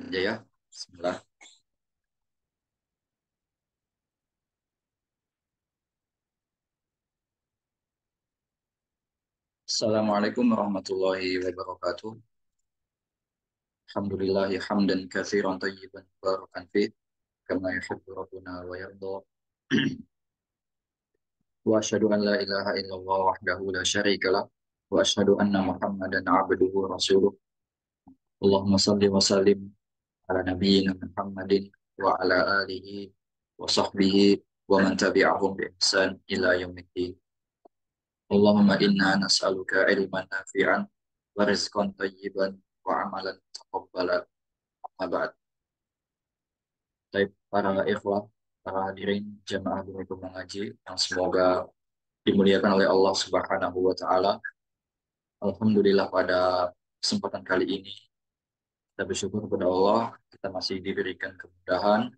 Ya, ya. Bismillah. Assalamualaikum warahmatullahi wabarakatuh. Alhamdulillahi hamdan katsiran tayyiban barakan fih kama yuhibbu rabbuna wa yarda. Wa asyhadu an la ilaha illallah wahdahu la syarika lah wa asyhadu anna Muhammadan abduhu wa rasuluh. Allahumma salli wa sallim ala nabiyyina Muhammadin wa ala alihi wa sahbihi wa man tabi'ahum bi ihsan ila yaumiddin. Allahumma inna nas'aluka ilman nafi'an wa rizqan tayyiban wa amalan taqabbalan. Amma ba'd. Baik, para ikhwah, para hadirin jamaah berhukum mengaji yang semoga dimuliakan oleh Allah Subhanahu wa taala. Alhamdulillah pada kesempatan kali ini kita bersyukur kepada Allah, kita masih diberikan kemudahan,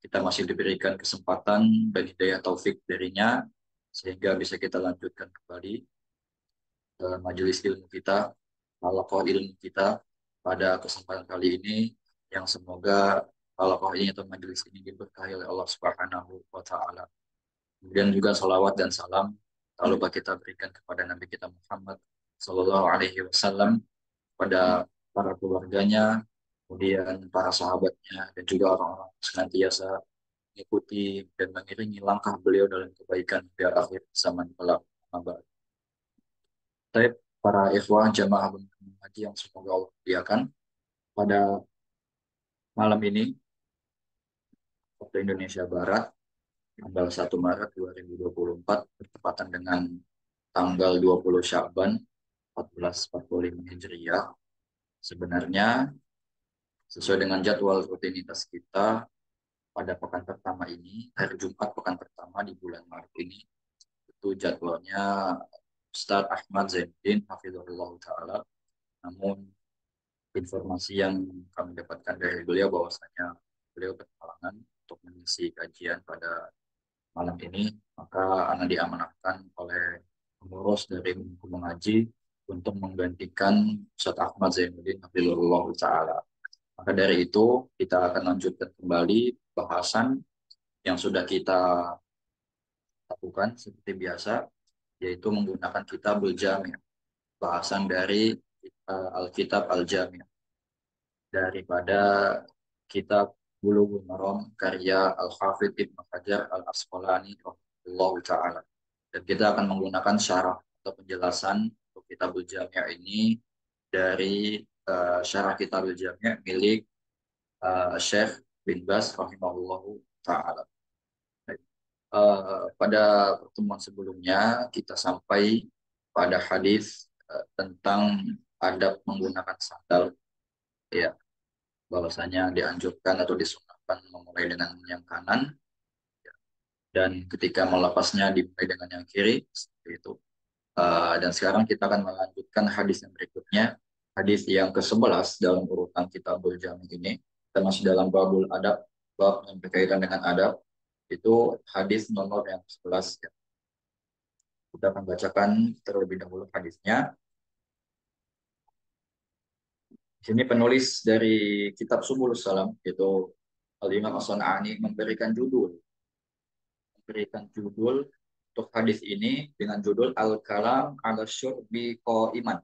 kita masih diberikan kesempatan dan hidayah taufik darinya sehingga bisa kita lanjutkan kembali majelis ilmu kita, halaqah ilmu kita pada kesempatan kali ini yang semoga halaqah ini atau majelis ini diberkahi oleh Allah Subhanahu wa taala. Kemudian juga salawat dan salam tak lupa kita berikan kepada Nabi kita Muhammad Sallallahu Alaihi Wasallam, pada para keluarganya, kemudian para sahabatnya, dan juga orang-orang yang senantiasa mengikuti dan mengiringi langkah beliau dalam kebaikan hingga akhir zaman kelak. Baik, para ikhwah jamaah haji yang semoga Allah muliakan, pada malam ini waktu Indonesia Barat tanggal 1 Maret 2024 bertepatan dengan tanggal 20 Sya'ban 1445 Hijriah. Sebenarnya sesuai dengan jadwal rutinitas kita pada pekan pertama ini, hari Jumat pekan pertama di bulan Maret ini, itu jadwalnya Ustadz Ahmad Zainuddin Hafizahullah Ta'ala. Namun informasi yang kami dapatkan dari beliau bahwasanya beliau berhalangan untuk mengisi kajian pada malam ini, maka Ana diamanahkan oleh pengurus dari Minggu Mengaji untuk menggantikan Ustadz Ahmad Zainuddin Hafizahullah Ta'ala. Maka dari itu kita akan lanjutkan kembali bahasan yang sudah kita lakukan seperti biasa, yaitu menggunakan Kitabul Jami', bahasan dari Alkitab Al-Jami' daripada kitab Bulughul Maram karya Al-Hafidh Ibnu Hajar Al-Asqalani rahimahullah taala. Dan kita akan menggunakan syarah atau penjelasan untuk Kitabul Jami' ini dari syarah Kitabul Jami' milik Syekh bin Bas rahimahullah taala. Pada pertemuan sebelumnya kita sampai pada hadis tentang adab menggunakan sandal, ya, bahwasanya dianjurkan atau disunahkan memulai dengan yang kanan dan ketika melepasnya dimulai dengan yang kiri seperti itu. Dan sekarang kita akan melanjutkan hadis yang berikutnya, hadis yang ke-11 dalam urutan Kitabul Jami ini. Kita masih dalam babul adab, bab yang berkaitan dengan adab, itu hadis nomor yang 11 ya. Kita akan bacakan terlebih dahulu hadisnya. Di sini penulis dari kitab Subulus Salam, yaitu Al-Imam As-San'ani, memberikan judul untuk hadis ini dengan judul Al-Kalam ala Syurbi Qaiman.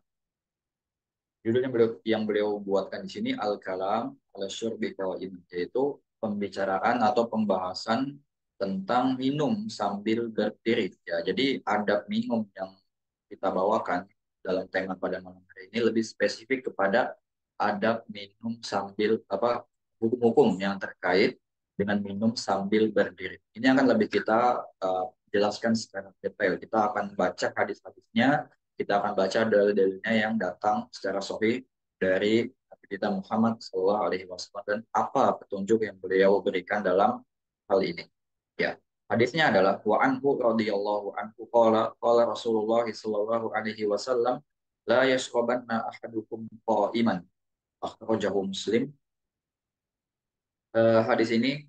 Judul yang beliau buatkan di sini Al-Kalam ala Syurbi Qaiman, yaitu pembicaraan atau pembahasan tentang minum sambil berdiri. Ya, jadi adab minum yang kita bawakan dalam tema pada malam hari ini lebih spesifik kepada adab minum sambil apa, hukum-hukum yang terkait dengan minum sambil berdiri. Ini akan lebih kita jelaskan secara detail. Kita akan baca hadis-hadisnya, kita akan baca dalil-dalilnya yang datang secara sahih dari Nabi kita Muhammad Sallallahu Alaihi Wasallam dan apa petunjuk yang beliau berikan dalam hal ini. Ya, hadisnya adalah wa anhu radhiyallahu anhu qala qala Rasulullah sallallahu alaihi wasallam la yashrabanna ahadukum qa'iman, akhrajahu Muslim. Hadis ini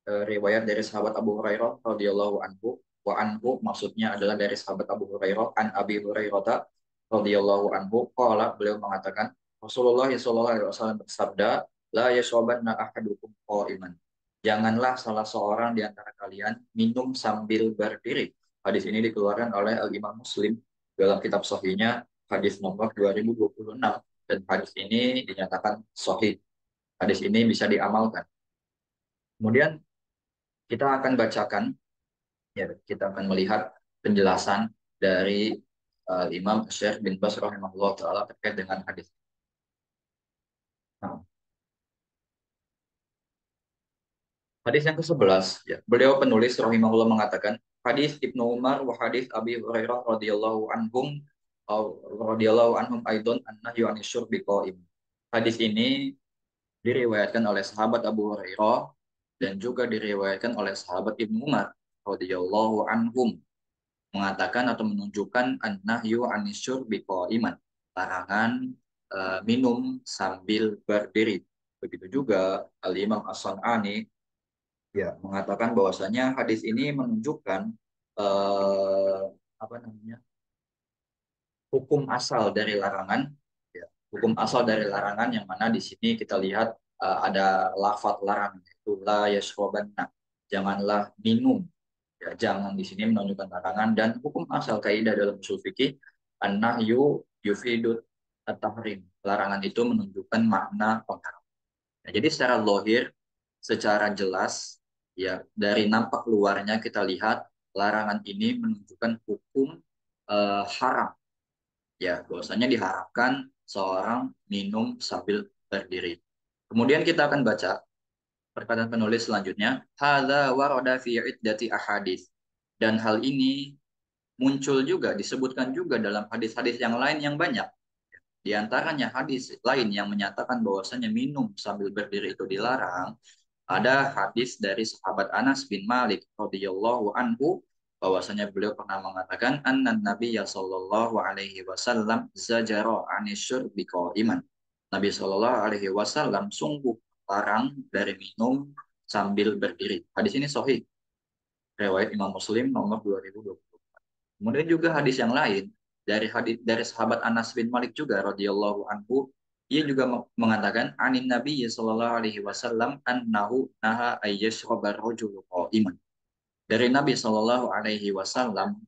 riwayat dari sahabat Abu Hurairah radhiyallahu anhu. Wa anhu maksudnya adalah dari sahabat Abu Hurairah, an Abi Hurairah radhiyallahu anhu qala, beliau mengatakan Rasulullah sallallahu alaihi wasallam bersabda, la yashrabanna ahadukum qa'iman. Janganlah salah seorang di antara kalian minum sambil berdiri. Hadis ini dikeluarkan oleh Al-Imam Muslim dalam kitab sahihnya, hadis nomor 2026, dan hadis ini dinyatakan sahih. Hadis ini bisa diamalkan. Kemudian kita akan bacakan, ya, kita akan melihat penjelasan dari Imam Syekh bin Baz rahimahullah taala terkait dengan hadis. Nah, hadis yang ke-11, ya. Beliau penulis rahimahullah mengatakan, hadis Ibnu Umar wa hadis Abi Hurairah radhiyallahu anhum aidon annahyu anis syurbi qaim. Hadis ini diriwayatkan oleh sahabat Abu Hurairah dan juga diriwayatkan oleh sahabat Ibnu Umar radhiyallahu anhum, mengatakan atau menunjukkan an-nahyu anisyur biqaiman, larangan minum sambil berdiri. Begitu juga Al-Imam As-San'ani, ya, mengatakan bahwasanya hadis ini menunjukkan eh, apa namanya, hukum asal dari larangan, ya, hukum asal dari larangan yang mana di sini kita lihat ada lafaz larangan, yaitu la yashrabanna, janganlah minum. Ya, jangan di sini menunjukkan larangan, dan hukum asal kaidah dalam usul fikih an-nahyu yufidut at-tahrim. Larangan itu menunjukkan makna pengharam. Nah, jadi secara lohir, secara jelas, ya, dari nampak luarnya kita lihat larangan ini menunjukkan hukum haram. Ya, bahwasanya diharapkan seorang minum sambil berdiri. Kemudian kita akan baca perkataan penulis selanjutnya, hadza warada fi iddati ahadits. Dan hal ini muncul juga, disebutkan juga dalam hadis-hadis yang lain yang banyak. Di antaranya hadis lain yang menyatakan bahwasanya minum sambil berdiri itu dilarang. Ada hadis dari sahabat Anas bin Malik radhiyallahu anhu, bahwasanya beliau pernah mengatakan annan nabiyya sallallahu alaihi wasallam zajara anisyur biqaiman. Nabi sallallahu alaihi wasallam sungguh larang dari minum sambil berdiri. Hadis ini sahih, riwayat Imam Muslim nomor 2020. Kemudian juga hadis yang lain dari sahabat Anas bin Malik juga radhiyallahu anhu, ia juga mengatakan anin Nabi sallallahu alaihi wasallam annahu naha ayyashrabar rajulu qa'iman. Dari Nabi sallallahu alaihi wasallam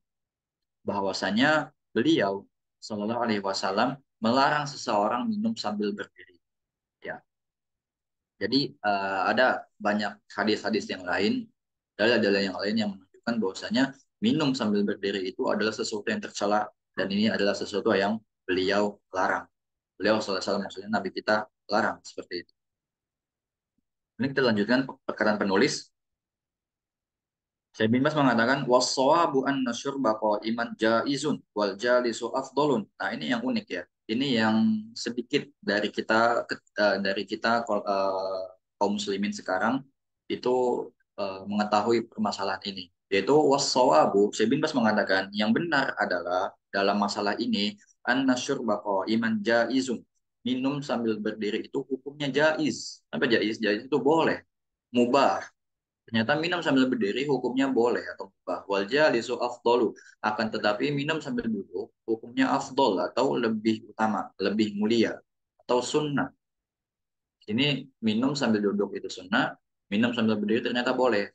bahwasanya beliau sallallahu alaihi wasallam melarang seseorang minum sambil berdiri. Ya. Jadi ada banyak hadis-hadis yang lain, dalil-dalil yang lain yang menunjukkan bahwasanya minum sambil berdiri itu adalah sesuatu yang tercela, dan ini adalah sesuatu yang beliau larang. Beliau SAW, maksudnya Nabi kita, larang seperti itu. Ini kita lanjutkan perkataan penulis. Syekh bin Baz mengatakan wassawabu anna syurba iman jaizun wal jalisu afdolun. Nah, ini yang unik, ya. Ini yang sedikit dari kita kaum muslimin sekarang itu mengetahui permasalahan ini. Yaitu wassawabu, Syekh bin Baz mengatakan yang benar adalah dalam masalah ini anna syurba iman jaizun. Minum sambil berdiri itu hukumnya jaiz. Apa jaiz? Jaiz itu boleh, mubah. Ternyata minum sambil berdiri hukumnya boleh atau mubah. Wal jalisu afdolu. Akan tetapi minum sambil duduk hukumnya afdol atau lebih utama, lebih mulia, atau sunnah. Ini minum sambil duduk itu sunnah, minum sambil berdiri ternyata boleh.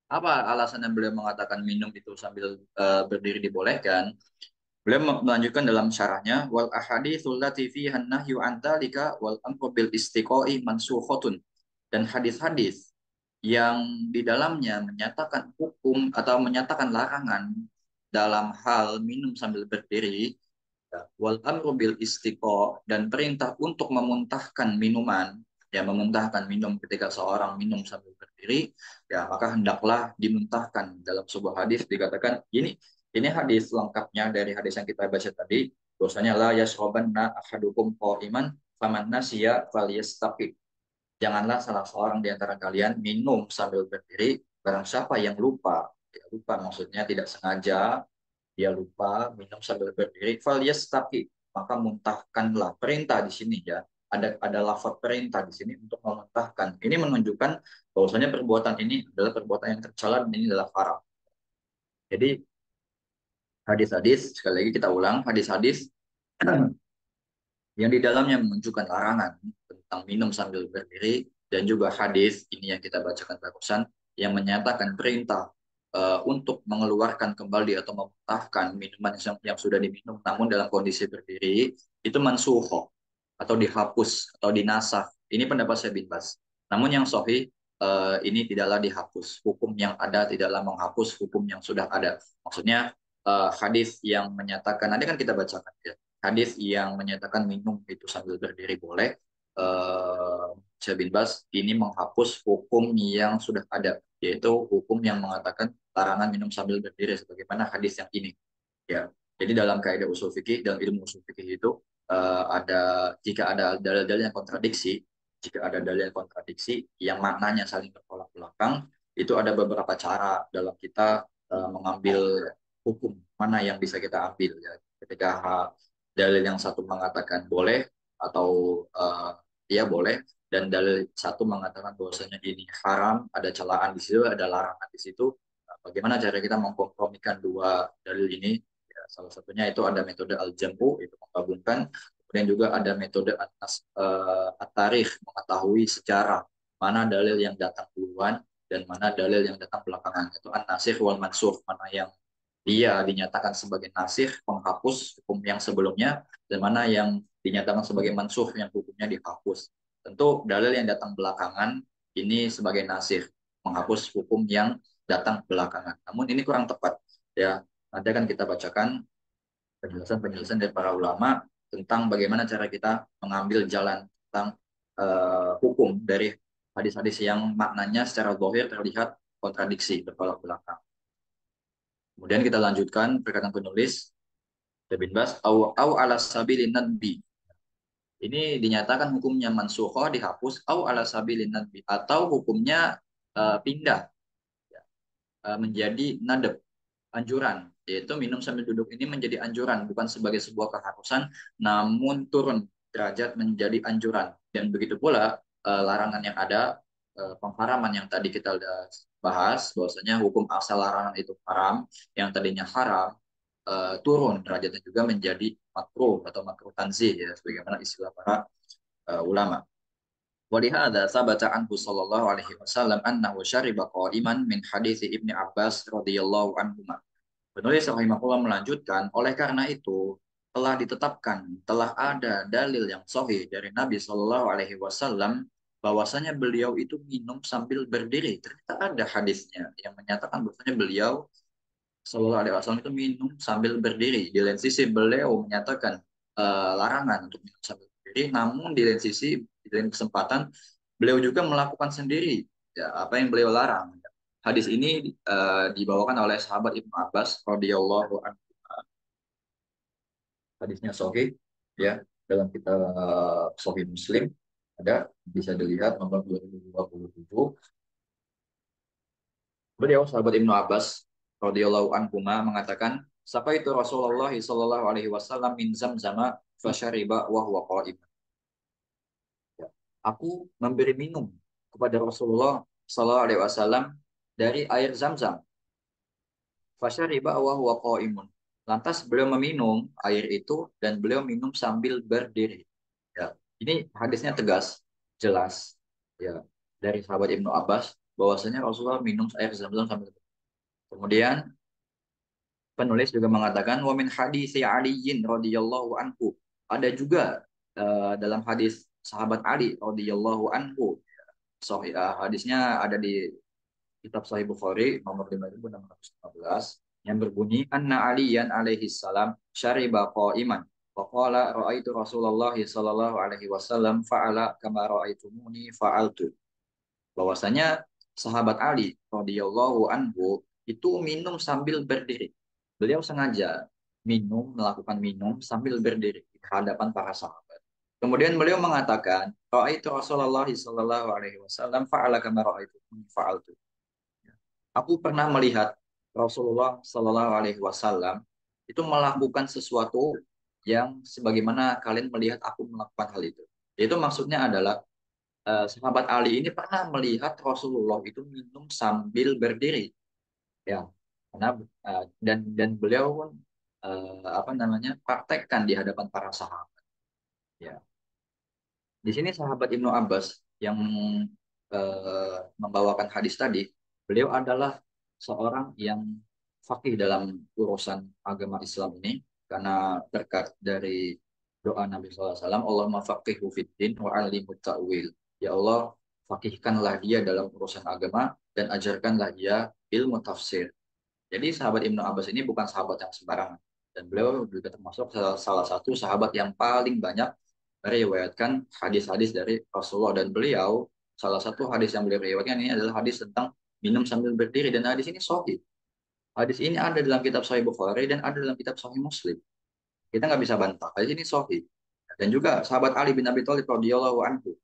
Apa alasan yang beliau mengatakan minum itu sambil berdiri dibolehkan? Beliau melanjutkan dalam syarahnya, wal ahaditsul lati fiha nahyu an dzalika wal amru bil istiqoi mansukhatun. Dan hadis-hadis yang di dalamnya menyatakan hukum atau menyatakan larangan dalam hal minum sambil berdiri, wal amru bil istiqo, dan perintah untuk memuntahkan minuman, ya, memuntahkan minum ketika seorang minum sambil berdiri, ya, maka hendaklah dimuntahkan. Dalam sebuah hadis dikatakan ini hadis lengkapnya dari hadis yang kita baca tadi, bahwasanya la yashrabanna ahadukum qa'iman faman nasiya falyastaqi. Janganlah salah seorang di antara kalian minum sambil berdiri, barang siapa yang lupa, ya, lupa maksudnya tidak sengaja, dia lupa minum sambil berdiri, falyastaqi, maka muntahkanlah. Perintah di sini, ya, ada lafaz perintah di sini untuk memuntahkan. Ini menunjukkan bahwasanya perbuatan ini adalah perbuatan yang tercela dan ini adalah haram. Jadi hadis-hadis, sekali lagi kita ulang, hadis-hadis yang di dalamnya menunjukkan larangan tentang minum sambil berdiri, dan juga hadis ini yang kita bacakan barusan yang menyatakan perintah untuk mengeluarkan kembali atau memuntahkan minuman yang sudah diminum namun dalam kondisi berdiri itu mansuhoh atau dihapus atau dinasah. Ini pendapat saya bin Bas. Namun yang sahih ini tidaklah dihapus. Hukum yang ada tidaklah menghapus hukum yang sudah ada. Maksudnya hadis yang menyatakan, nanti kan kita bacakan ya. Hadis yang menyatakan minum itu sambil berdiri boleh. Syekh bin Bas ini menghapus hukum yang sudah ada, yaitu hukum yang mengatakan larangan minum sambil berdiri sebagaimana hadis yang ini. Ya, jadi dalam kaidah usul fikih, dalam ilmu usul fikih itu ada jika ada dalil-dalil yang kontradiksi, jika ada dalil yang kontradiksi yang maknanya saling bertolak belakang, itu ada beberapa cara dalam kita mengambil hukum mana yang bisa kita ambil ya. Ketika dalil yang satu mengatakan boleh atau ya boleh, dan dalil satu mengatakan bahwasanya ini haram, ada celaan di situ, ada larangan di situ. Nah, bagaimana cara kita mengkompromikan dua dalil ini? Ya, salah satunya itu ada metode al-jam'u, itu menggabungkan. Kemudian juga ada metode at-tarikh, mengetahui secara mana dalil yang datang duluan dan mana dalil yang datang belakangan. Itu an-nasikh wal mansukh, mana yang dia dinyatakan sebagai nasikh, penghapus hukum yang sebelumnya, dan mana yang dinyatakan sebagai mansukh, yang hukumnya dihapus. Tentu dalil yang datang belakangan ini sebagai nasikh, menghapus hukum yang datang belakangan. Namun ini kurang tepat ya. Nanti akan kita bacakan penjelasan-penjelasan dari para ulama tentang bagaimana cara kita mengambil jalan tentang hukum dari hadis-hadis yang maknanya secara zahir terlihat kontradiksi bertolak belakang. Kemudian kita lanjutkan perkataan penulis bin Bas au ala sabilin nadbi. Ini dinyatakan hukumnya mansukhoh dihapus au ala sabilin nadbi atau hukumnya pindah menjadi nadab, anjuran, yaitu minum sambil duduk ini menjadi anjuran, bukan sebagai sebuah keharusan, namun turun derajat menjadi anjuran. Dan begitu pula larangan yang ada, pengharaman yang tadi kita sudah bahas, bahwasanya hukum asal larangan itu haram, yang tadinya haram turun derajatnya juga menjadi makruh atau makruh tanzih ya, sebagaimana istilah para ulama. Walihada sabata anhu sallallahu alaihi wasallam annahu syariba qa'iman min hadithi Ibni Abbas radhiyallahu anhu. Penulis rahimahullah melanjutkan, oleh karena itu telah ditetapkan, telah ada dalil yang sahih dari Nabi Shallallahu Alaihi Wasallam bahwasanya beliau itu minum sambil berdiri. Ternyata ada hadisnya yang menyatakan bahwasanya beliau Shallallahu Alaihi Wasallam itu minum sambil berdiri. Di lain sisi beliau menyatakan larangan untuk minum sambil berdiri, namun di lain sisi, di lain kesempatan beliau juga melakukan sendiri ya, apa yang beliau larang. Hadis ini dibawakan oleh sahabat Ibnu Abbas radhiyallahu anhu. Hadisnya sahih ya, dalam kitab Sahih Muslim ada, bisa dilihat nomor 2027. Beliau sahabat Ibnu Abbas radhiyallahu anhu mengatakan, "Sapa itu Rasulullah sallallahu alaihi wasallam min zamzama fasyariba wa huwa qa'im." Ya. Aku memberi minum kepada Rasulullah sallallahu alaihi wasallam dari air Zam-Zam. Fasyariba wa huwa qa'imun. Lantas beliau meminum air itu dan beliau minum sambil berdiri. Ya. Ini hadisnya tegas, jelas ya, dari sahabat Ibnu Abbas bahwasanya Rasulullah minum air Zam-Zam sambil berdiri. Kemudian penulis juga mengatakan wa min hadis Aliin radhiyallahu anhu. Ada juga dalam hadis sahabat Ali radhiyallahu anhu. Sahih, hadisnya ada di kitab Sahih Bukhari nomor 5615 yang berbunyi anna aliyan alaihi salam syariba qa'iman wa qala raaitu Rasulullah sallallahu alaihi wasallam fa'ala kama raaitumuni fa'altu. Bahwasanya sahabat Ali radhiyallahu anhu itu minum sambil berdiri. Beliau sengaja melakukan minum sambil berdiri di hadapan para sahabat. Kemudian beliau mengatakan, raaitu Rasulullah sallallahu alaihi wasallam fa'ala kama raaitumuni fa'altu. Aku pernah melihat Rasulullah Sallallahu Alaihi Wasallam itu melakukan sesuatu yang sebagaimana kalian melihat aku melakukan hal itu. Itu maksudnya adalah sahabat Ali ini pernah melihat Rasulullah itu minum sambil berdiri, ya. Karena dan beliau pun apa namanya praktekkan di hadapan para sahabat, ya. Di sini sahabat Ibnu Abbas yang membawakan hadis tadi, beliau adalah seorang yang fakih dalam urusan agama Islam ini karena berkat dari doa Nabi SAW, Allahumma faqihu fiddin wa alimut ta'wil. Ya Allah, fakihkanlah dia dalam urusan agama dan ajarkanlah dia ilmu tafsir. Jadi sahabat Ibnu Abbas ini bukan sahabat yang sembarangan. Dan beliau juga termasuk salah satu sahabat yang paling banyak meriwayatkan hadis-hadis dari Rasulullah. Dan beliau, salah satu hadis yang beliau riwayatkan ini adalah hadis tentang minum sambil berdiri. Dan hadis ini sahih. Hadis ini ada dalam kitab Sahih Bukhari dan ada dalam kitab Sahih Muslim. Kita nggak bisa bantah. Hadis ini sahih. Dan juga sahabat Ali bin Abi Thalib radhiyallahu anhu.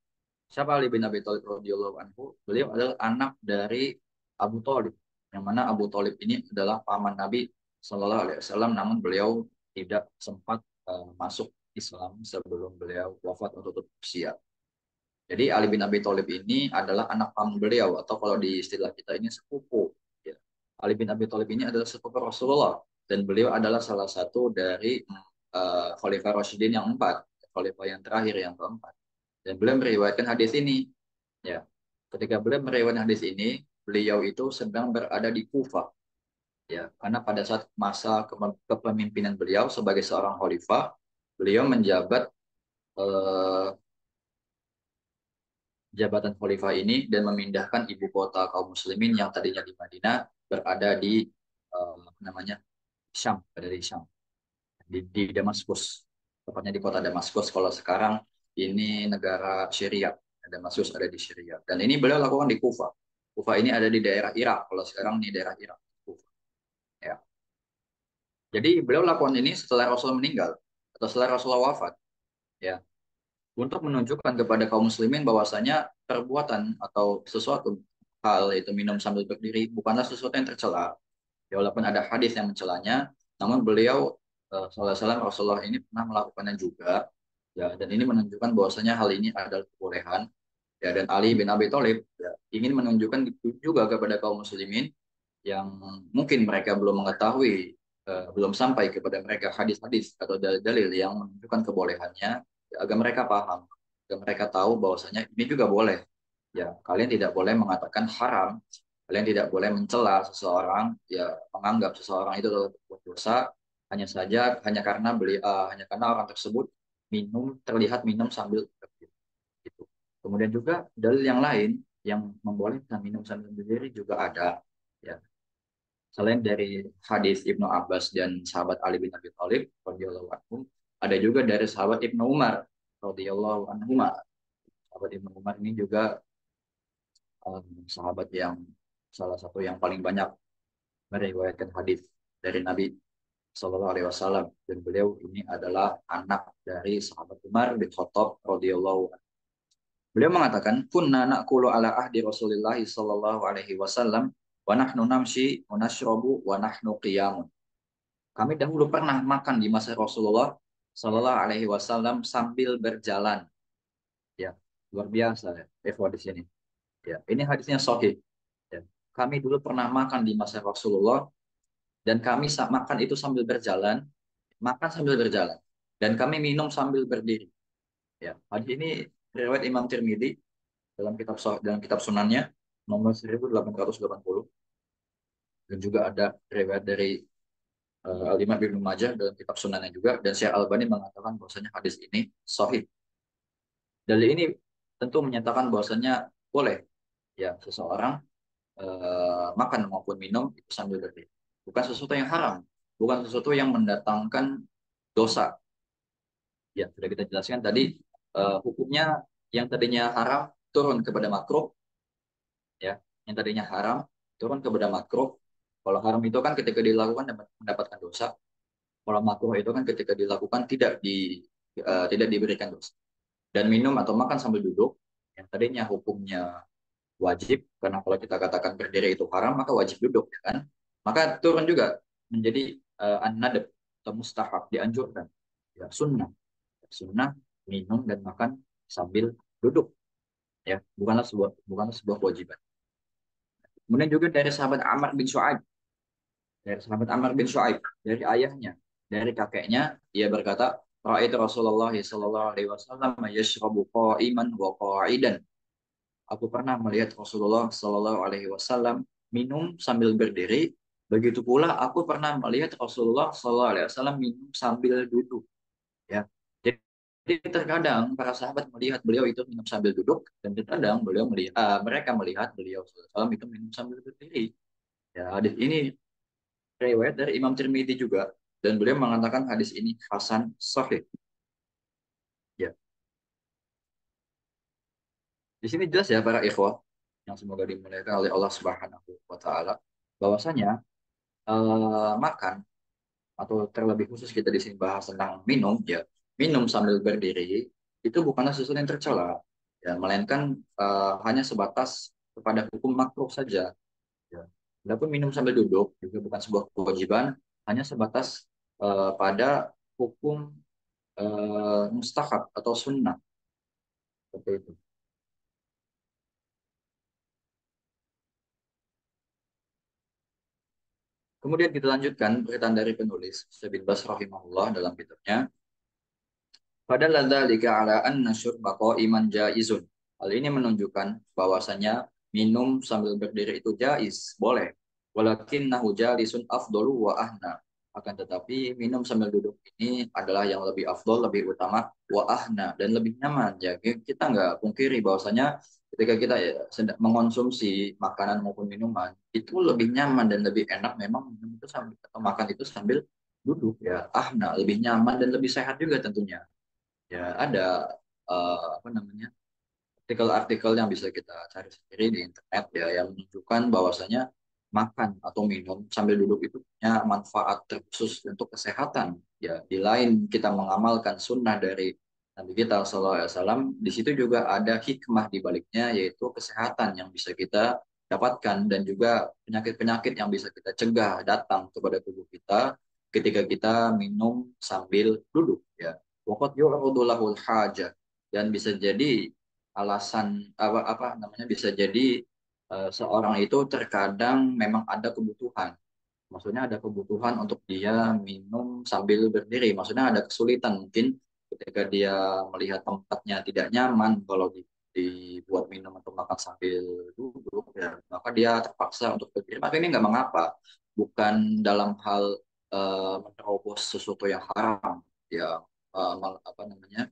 Siapa Ali bin Abi Thalib radhiyallahu anhu? Beliau adalah anak dari Abu Thalib. Yang mana Abu Thalib ini adalah paman Nabi Shallallahu Alaihi Wasallam, namun beliau tidak sempat masuk Islam sebelum beliau wafat atau tutup usia. Jadi Ali bin Abi Thalib ini adalah anak paman beliau atau kalau di istilah kita ini sepupu. Ya. Ali bin Abi Thalib ini adalah sepupu Rasulullah dan beliau adalah salah satu dari Khalifah Rasyidin yang empat, Khalifah yang terakhir yang keempat. Dan beliau meriwayatkan hadis ini. Ya, ketika beliau meriwayatkan hadis ini, beliau itu sedang berada di Kufah. Ya, karena pada saat masa kepemimpinan beliau sebagai seorang khalifah, beliau menjabat eh, jabatan khalifah ini dan memindahkan ibu kota kaum muslimin yang tadinya di Madinah berada di namanya Syam, berada di Syam, di Damaskus, tepatnya di kota Damaskus. Kalau sekarang ini negara Syria, Damaskus ada di Syria. Dan ini beliau lakukan di Kufah. Kufah ini ada di daerah Irak. Kalau sekarang di daerah Irak. Kufah. Ya. Jadi beliau lakukan ini setelah Rasul meninggal atau setelah Rasulullah wafat. Ya, untuk menunjukkan kepada kaum muslimin bahwasanya perbuatan atau sesuatu hal itu minum sambil berdiri bukanlah sesuatu yang tercela. Ya, walaupun ada hadis yang mencelanya, namun beliau sallallahu alaihi wasallam Rasulullah ini pernah melakukannya juga. Ya, dan ini menunjukkan bahwasanya hal ini adalah kebolehan. Ya, dan Ali bin Abi Thalib ya, ingin menunjukkan juga kepada kaum muslimin yang mungkin mereka belum mengetahui, belum sampai kepada mereka hadis-hadis atau dalil-dalil yang menunjukkan kebolehannya, ya, agar mereka paham, agar mereka tahu bahwasanya ini juga boleh. Ya, kalian tidak boleh mengatakan haram, kalian tidak boleh mencela seseorang, ya menganggap seseorang itu berbuat dosa hanya karena hanya karena orang tersebut terlihat minum sambil berdiri. Gitu. Kemudian juga dalil yang lain yang membolehkan minum sambil berdiri juga ada. Ya, selain dari hadis Ibnu Abbas dan sahabat Ali bin Abi Thalib radhiyallahu anhu, ada juga dari sahabat Ibnu Umar radhiyallahu anhu. Sahabat Ibnu Umar ini juga sahabat yang salah satu yang paling banyak meriwayatkan hadis dari Nabi Shallallahu Alaihi Wasallam, dan beliau ini adalah anak dari sahabat Umar bin Khattab radhiyallahu anhu. Beliau mengatakan, "Kunna naqulu ala ahdi Rasulillah sallallahu alaihi wasallam wa nahnu namshi wa nashrabu wa nahnu qiyamun." Kami dahulu pernah makan di masa Rasulullah Sallallahu Alaihi Wasallam sambil berjalan. Ya, luar biasa ya, di sini. Ya, ini hadisnya sahih. Ya. Kami dulu pernah makan di masa Rasulullah dan kami makan itu sambil berjalan, makan sambil berjalan, dan kami minum sambil berdiri. Ya, hadis ini riwayat Imam Tirmidzi dalam kitab Sunannya nomor 1880, dan juga ada riwayat dari Al-Imam Ibnu Majah dalam kitab Sunannya juga, dan Syekh Albani mengatakan bahwasanya hadis ini sahih. Dalil ini tentu menyatakan bahwasanya boleh ya seseorang makan maupun minum itu sambil berdiri. Bukan sesuatu yang haram, bukan sesuatu yang mendatangkan dosa. Ya, sudah kita jelaskan tadi hukumnya yang tadinya haram turun kepada makruh, ya. Yang tadinya haram turun kepada makruh. Kalau haram itu kan ketika dilakukan mendapatkan dosa. Kalau makruh itu kan ketika dilakukan tidak diberikan dosa. Dan minum atau makan sambil duduk yang tadinya hukumnya wajib, karena kalau kita katakan berdiri itu haram maka wajib duduk kan, maka turun juga menjadi an-nadab atau mustahab, dianjurkan, ya sunnah. Sunnah minum dan makan sambil duduk, ya bukanlah sebuah kewajiban. Kemudian juga dari sahabat Amr bin Shu'aib, dari ayahnya, dari kakeknya, dia berkata, ra'aitu Rasulullah sallallahu alaihi wasallam yashrabu qa'iman wa qa'idan. Aku pernah melihat Rasulullah sallallahu alaihi wasallam minum sambil berdiri. Begitu pula aku pernah melihat Rasulullah sallallahu alaihi wasallam minum sambil duduk, ya. Jadi terkadang para sahabat melihat beliau itu minum sambil duduk, dan terkadang mereka melihat beliau sallallahu alaihi wasallam itu minum sambil berdiri. Ya, hadis ini riwayat dari Imam Tirmidzi juga, dan beliau mengatakan hadis ini hasan sahih. Ya, di sini jelas ya para ikhwah yang semoga dimuliakan oleh Allah Subhanahu wa taala, bahwasanya makan, atau terlebih khusus kita di sini bahas tentang minum, ya, minum sambil berdiri itu bukanlah sesuatu yang tercela, ya, melainkan hanya sebatas kepada hukum makruh saja, ya. Adapun minum sambil duduk juga bukan sebuah kewajiban, hanya sebatas pada hukum mustahab atau sunnah, seperti itu. Kemudian kita lanjutkan perkataan dari penulis Syekh bin Baz rahimahullah dalam kitabnya, padahal dzalika ala anna syurba qa'iman jaizun. Hal ini menunjukkan bahwasanya minum sambil berdiri itu jaiz, boleh. Walakinnahu jalisun afdalu wa ahna. Akan tetapi minum sambil duduk ini adalah yang lebih afdol, lebih utama, wa ahna, dan lebih nyaman. Ya, kita nggak pungkiri bahwasanya ketika kita ya, sedang mengonsumsi makanan maupun minuman, itu lebih nyaman dan lebih enak memang minum itu sambil atau makan itu sambil duduk, ya. Ahna, lebih nyaman dan lebih sehat juga tentunya. Ya, ada apa namanya, artikel-artikel yang bisa kita cari sendiri di internet, ya, yang menunjukkan bahwasanya makan atau minum sambil duduk itu punya manfaat terkhusus untuk kesehatan. Ya, di lain kita mengamalkan sunnah dari Nabi kita Sallallahu Alaihi Wasallam, di situ juga ada hikmah di baliknya, yaitu kesehatan yang bisa kita dapatkan, dan juga penyakit-penyakit yang bisa kita cegah datang kepada tubuh kita ketika kita minum sambil duduk, ya. Waqad yu'radu lahul haja, dan bisa jadi alasan apa apa namanya, bisa jadi seorang itu terkadang memang ada kebutuhan. Maksudnya ada kebutuhan untuk dia minum sambil berdiri. Maksudnya ada kesulitan mungkin ketika dia melihat tempatnya tidak nyaman kalau dibuat minum atau makan sambil duduk, ya, maka dia terpaksa untuk berdiri. Maka ini nggak mengapa, bukan dalam hal menerobos sesuatu yang haram, ya, apa namanya,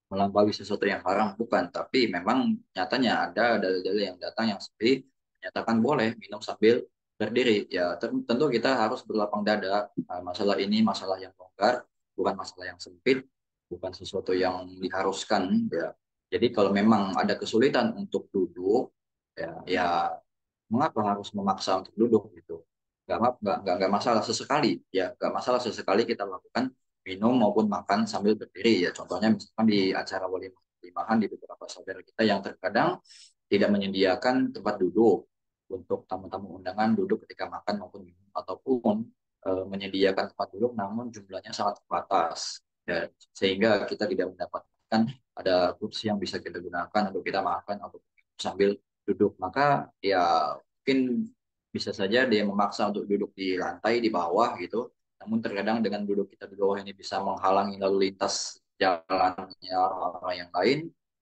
melampaui sesuatu yang haram, bukan, tapi memang nyatanya ada dalil-dalil yang datang yang seperti menyatakan boleh minum sambil berdiri, ya. Tentu kita harus berlapang dada. Nah, masalah ini masalah yang longgar, bukan masalah yang sempit, bukan sesuatu yang diharuskan, ya. Jadi kalau memang ada kesulitan untuk duduk, ya mengapa harus memaksa untuk duduk gitu? Nggak masalah sesekali, ya, nggak masalah sesekali kita lakukan minum maupun makan sambil berdiri, ya. Contohnya misalkan di acara walimah walimahan di beberapa saudara kita yang terkadang tidak menyediakan tempat duduk untuk tamu-tamu undangan duduk ketika makan maupun minum, ataupun menyediakan tempat duduk namun jumlahnya sangat terbatas, ya, sehingga kita tidak mendapatkan ada kursi yang bisa kita gunakan untuk kita makan atau sambil duduk, maka ya mungkin bisa saja dia memaksa untuk duduk di lantai di bawah gitu. Namun terkadang dengan duduk kita di bawah ini bisa menghalangi lalu lintas jalannya orang-orang yang lain.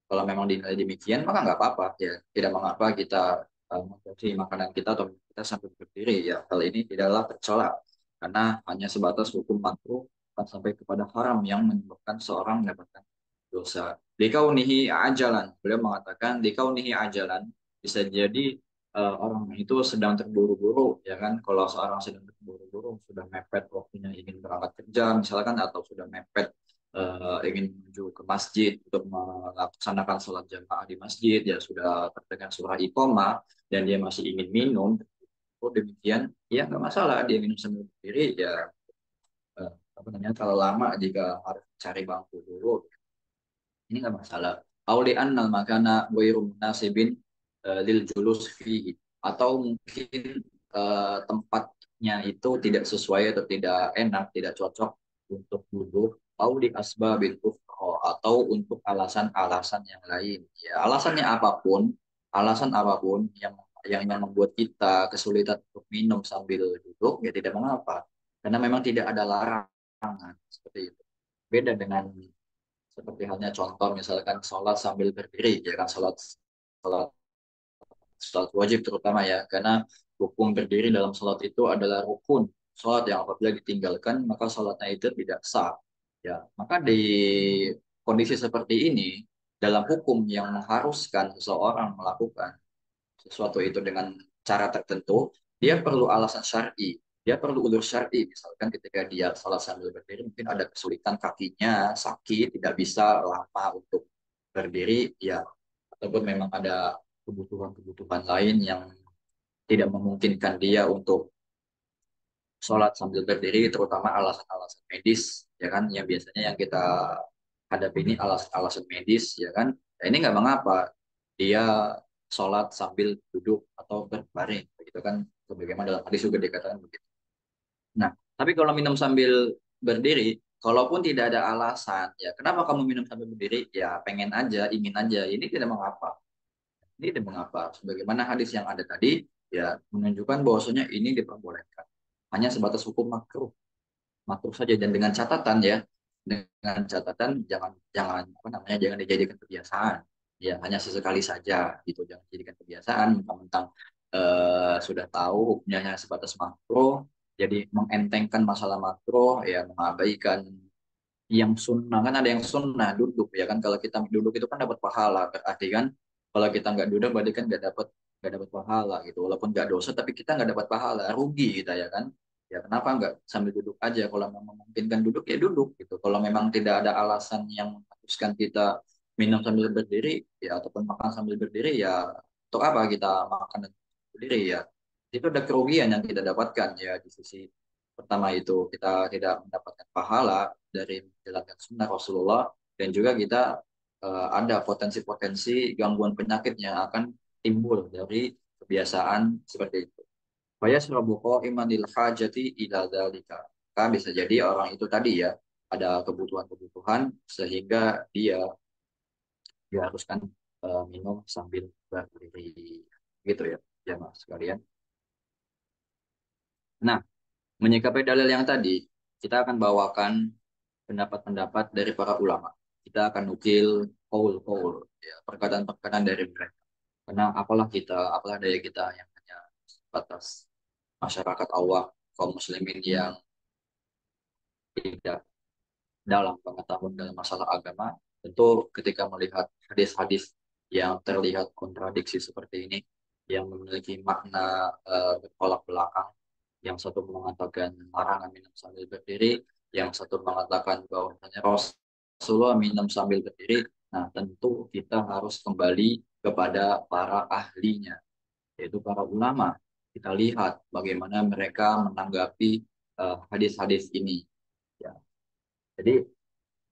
Kalau memang dinilai demikian, maka nggak apa-apa, ya. Tidak mengapa kita mengkonsumsi makanan kita atau kita sambil berdiri, ya. Hal ini tidaklah tercela karena hanya sebatas hukum makruh, bukan sampai kepada haram yang menyebabkan seorang mendapatkan dosa. Dikaunihi ajalan, beliau mengatakan dikaunihi ajalan, bisa jadi orang itu sedang terburu-buru, ya kan. Kalau seorang sedang terburu-buru, sudah mepet waktunya ingin berangkat kerja misalkan, atau sudah mepet ingin menuju ke masjid untuk melaksanakan sholat jamaah di masjid, ya, sudah terdengar surah iqamah dan dia masih ingin minum, oh demikian, ya nggak masalah dia minum sambil berdiri, ya. Apa namanya, kalau lama jika harus cari bangku dulu, ini nggak masalah. Auli annal makana ghairu munasibin lil julus fihi, atau mungkin tempatnya itu tidak sesuai atau tidak enak, tidak cocok untuk duduk, auli asbabil ukhra, atau untuk alasan-alasan yang lain, ya. Alasan apapun yang membuat kita kesulitan untuk minum sambil duduk, ya tidak mengapa, karena memang tidak ada larangan seperti itu. beda dengan seperti halnya contoh misalkan sholat sambil berdiri, ya kan sholat sholat wajib terutama ya, karena hukum berdiri dalam sholat itu adalah rukun sholat yang apabila ditinggalkan maka sholatnya itu tidak sah. Ya, maka di kondisi seperti ini, dalam hukum yang mengharuskan seseorang melakukan sesuatu itu dengan cara tertentu, dia perlu alasan syar'i, dia perlu udzur syar'i. Misalkan ketika dia sholat sambil berdiri, mungkin ada kesulitan kakinya, sakit, tidak bisa lama untuk berdiri, ya, ataupun memang ada kebutuhan-kebutuhan lain yang tidak memungkinkan dia untuk sholat sambil berdiri, terutama alasan-alasan medis, ya kan, yang biasanya yang kita hadapi ini alasan-alasan medis, ya kan. Nah, ini nggak mengapa dia sholat sambil duduk atau berbaring, begitu kan, sebagaimana dalam hadis juga dikatakan begitu. Nah, tapi kalau minum sambil berdiri, kalaupun tidak ada alasan, ya kenapa kamu minum sambil berdiri? Ya pengen aja, ingin aja, ini tidak mengapa. Ini tidak mengapa. Sebagaimana hadis yang ada tadi, ya menunjukkan bahwasanya ini diperbolehkan. Hanya sebatas hukum makruh, makruh saja, dan dengan catatan ya, dengan catatan jangan jangan apa namanya, jangan dijadikan kebiasaan. Ya hanya sesekali saja gitu, jangan dijadikan kebiasaan mentang-mentang sudah tahu hukumnya hanya sebatas makruh, jadi mengentengkan masalah makruh, ya mengabaikan yang sunnah. Kan ada yang sunnah duduk, ya kan, kalau kita duduk itu kan dapat pahala, berarti kan kalau kita nggak duduk berarti kan nggak dapat pahala gitu, walaupun nggak dosa tapi kita nggak dapat pahala, rugi kita, ya kan. Ya kenapa nggak sambil duduk aja, kalau memang memungkinkan duduk ya duduk gitu, kalau memang tidak ada alasan yang mengharuskan kita minum sambil berdiri ya, ataupun makan sambil berdiri, ya untuk apa kita makan dan berdiri ya, itu ada kerugian yang kita dapatkan ya. Di sisi pertama itu kita tidak mendapatkan pahala dari menjalankan sunnah Rasulullah, dan juga kita ada potensi-potensi gangguan penyakit yang akan timbul dari kebiasaan seperti itu. Fayasrabu qa'iman lil hajati ila dzalika. Maka bisa jadi orang itu tadi ya, ada kebutuhan-kebutuhan sehingga dia diharuskan minum sambil berdiri. Gitu ya, ya mas sekalian. Nah, menyikapi dalil yang tadi, kita akan bawakan pendapat-pendapat dari para ulama. Kita akan nukil kaul-kaul, ya, perkataan-perkataan dari mereka. Karena apalah daya kita yang hanya batas masyarakat awam, kaum muslimin yang tidak dalam pengetahuan dalam masalah agama. Tentu ketika melihat hadis-hadis yang terlihat kontradiksi seperti ini, yang memiliki makna bertolak belakang, yang satu mengatakan larangan minum sambil berdiri, yang satu mengatakan bahwasanya Rasulullah minum sambil berdiri. Nah, tentu kita harus kembali kepada para ahlinya, yaitu para ulama. Kita lihat bagaimana mereka menanggapi hadis-hadis ini. Ya. Jadi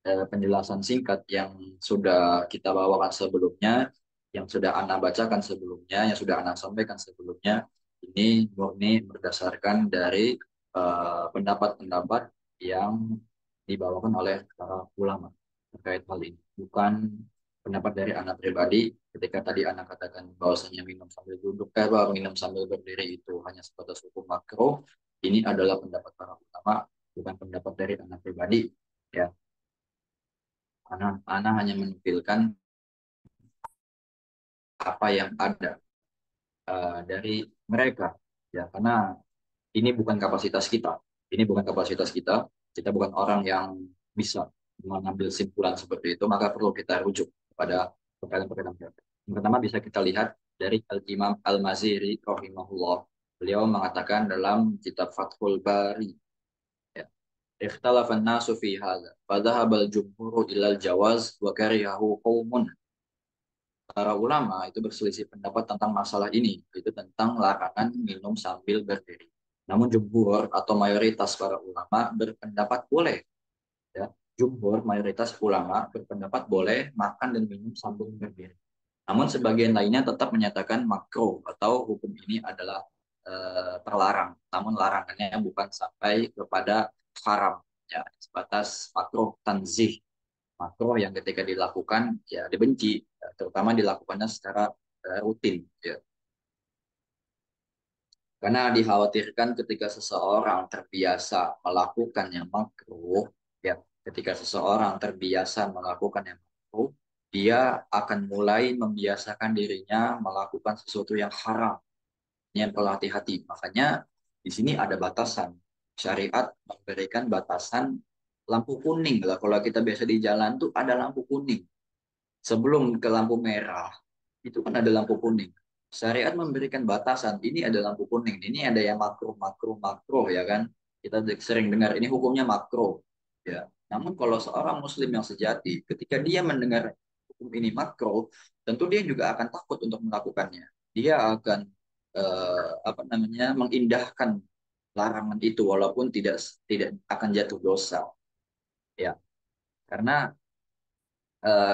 penjelasan singkat yang sudah kita bawakan sebelumnya, yang sudah Anda bacakan sebelumnya, yang sudah Anda sampaikan sebelumnya, ini murni berdasarkan dari pendapat-pendapat yang dibawakan oleh para ulama terkait hal ini. Bukan pendapat dari anak pribadi. Ketika tadi anak katakan bahwasanya minum sambil duduk, minum sambil berdiri itu hanya sebatas hukum makro, ini adalah pendapat para ulama, bukan pendapat dari anak pribadi. Ya, anak hanya menukilkan apa yang ada dari mereka, ya, karena ini bukan kapasitas kita, ini bukan kapasitas kita, kita bukan orang yang bisa mengambil simpulan seperti itu, maka perlu kita rujuk kepada perkataan-perkataan mereka. Yang pertama bisa kita lihat dari Al-Imam Al-Maziri rahimahullah. Beliau mengatakan dalam kitab Fathul Bari, ya, ikhtalafan nasu fi hadza fa dhahabal jumhuru ilal jawaz wa karihahu qaumun. Para ulama itu berselisih pendapat tentang masalah ini, yaitu tentang larangan minum sambil berdiri. Namun jumhur atau mayoritas para ulama berpendapat boleh, ya. Jumhur mayoritas ulama berpendapat boleh makan dan minum sambil berdiri. Namun sebagian lainnya tetap menyatakan makruh atau hukum ini adalah terlarang. Namun larangannya bukan sampai kepada haram, ya, sebatas makruh tanzih, makruh yang ketika dilakukan ya dibenci, terutama dilakukannya secara rutin, ya. Karena dikhawatirkan ketika seseorang terbiasa melakukan yang makruh, ya, Ketika seseorang terbiasa melakukan yang makruh, dia akan mulai membiasakan dirinya melakukan sesuatu yang haram. Yang perlu hati-hati. Makanya di sini ada batasan. Syariat memberikan batasan lampu kuning lah. Kalau kita biasa di jalan tuh ada lampu kuning. Sebelum ke lampu merah, itu kan ada lampu kuning. Syariat memberikan batasan. Ini ada lampu kuning. Ini ada yang makruh, makruh, makruh ya kan. Kita sering dengar ini hukumnya makruh. Ya. Namun kalau seorang muslim yang sejati, ketika dia mendengar hukum ini makruh, tentu dia juga akan takut untuk melakukannya. Dia akan apa namanya mengindahkan larangan itu walaupun tidak tidak akan jatuh dosa. Ya. Karena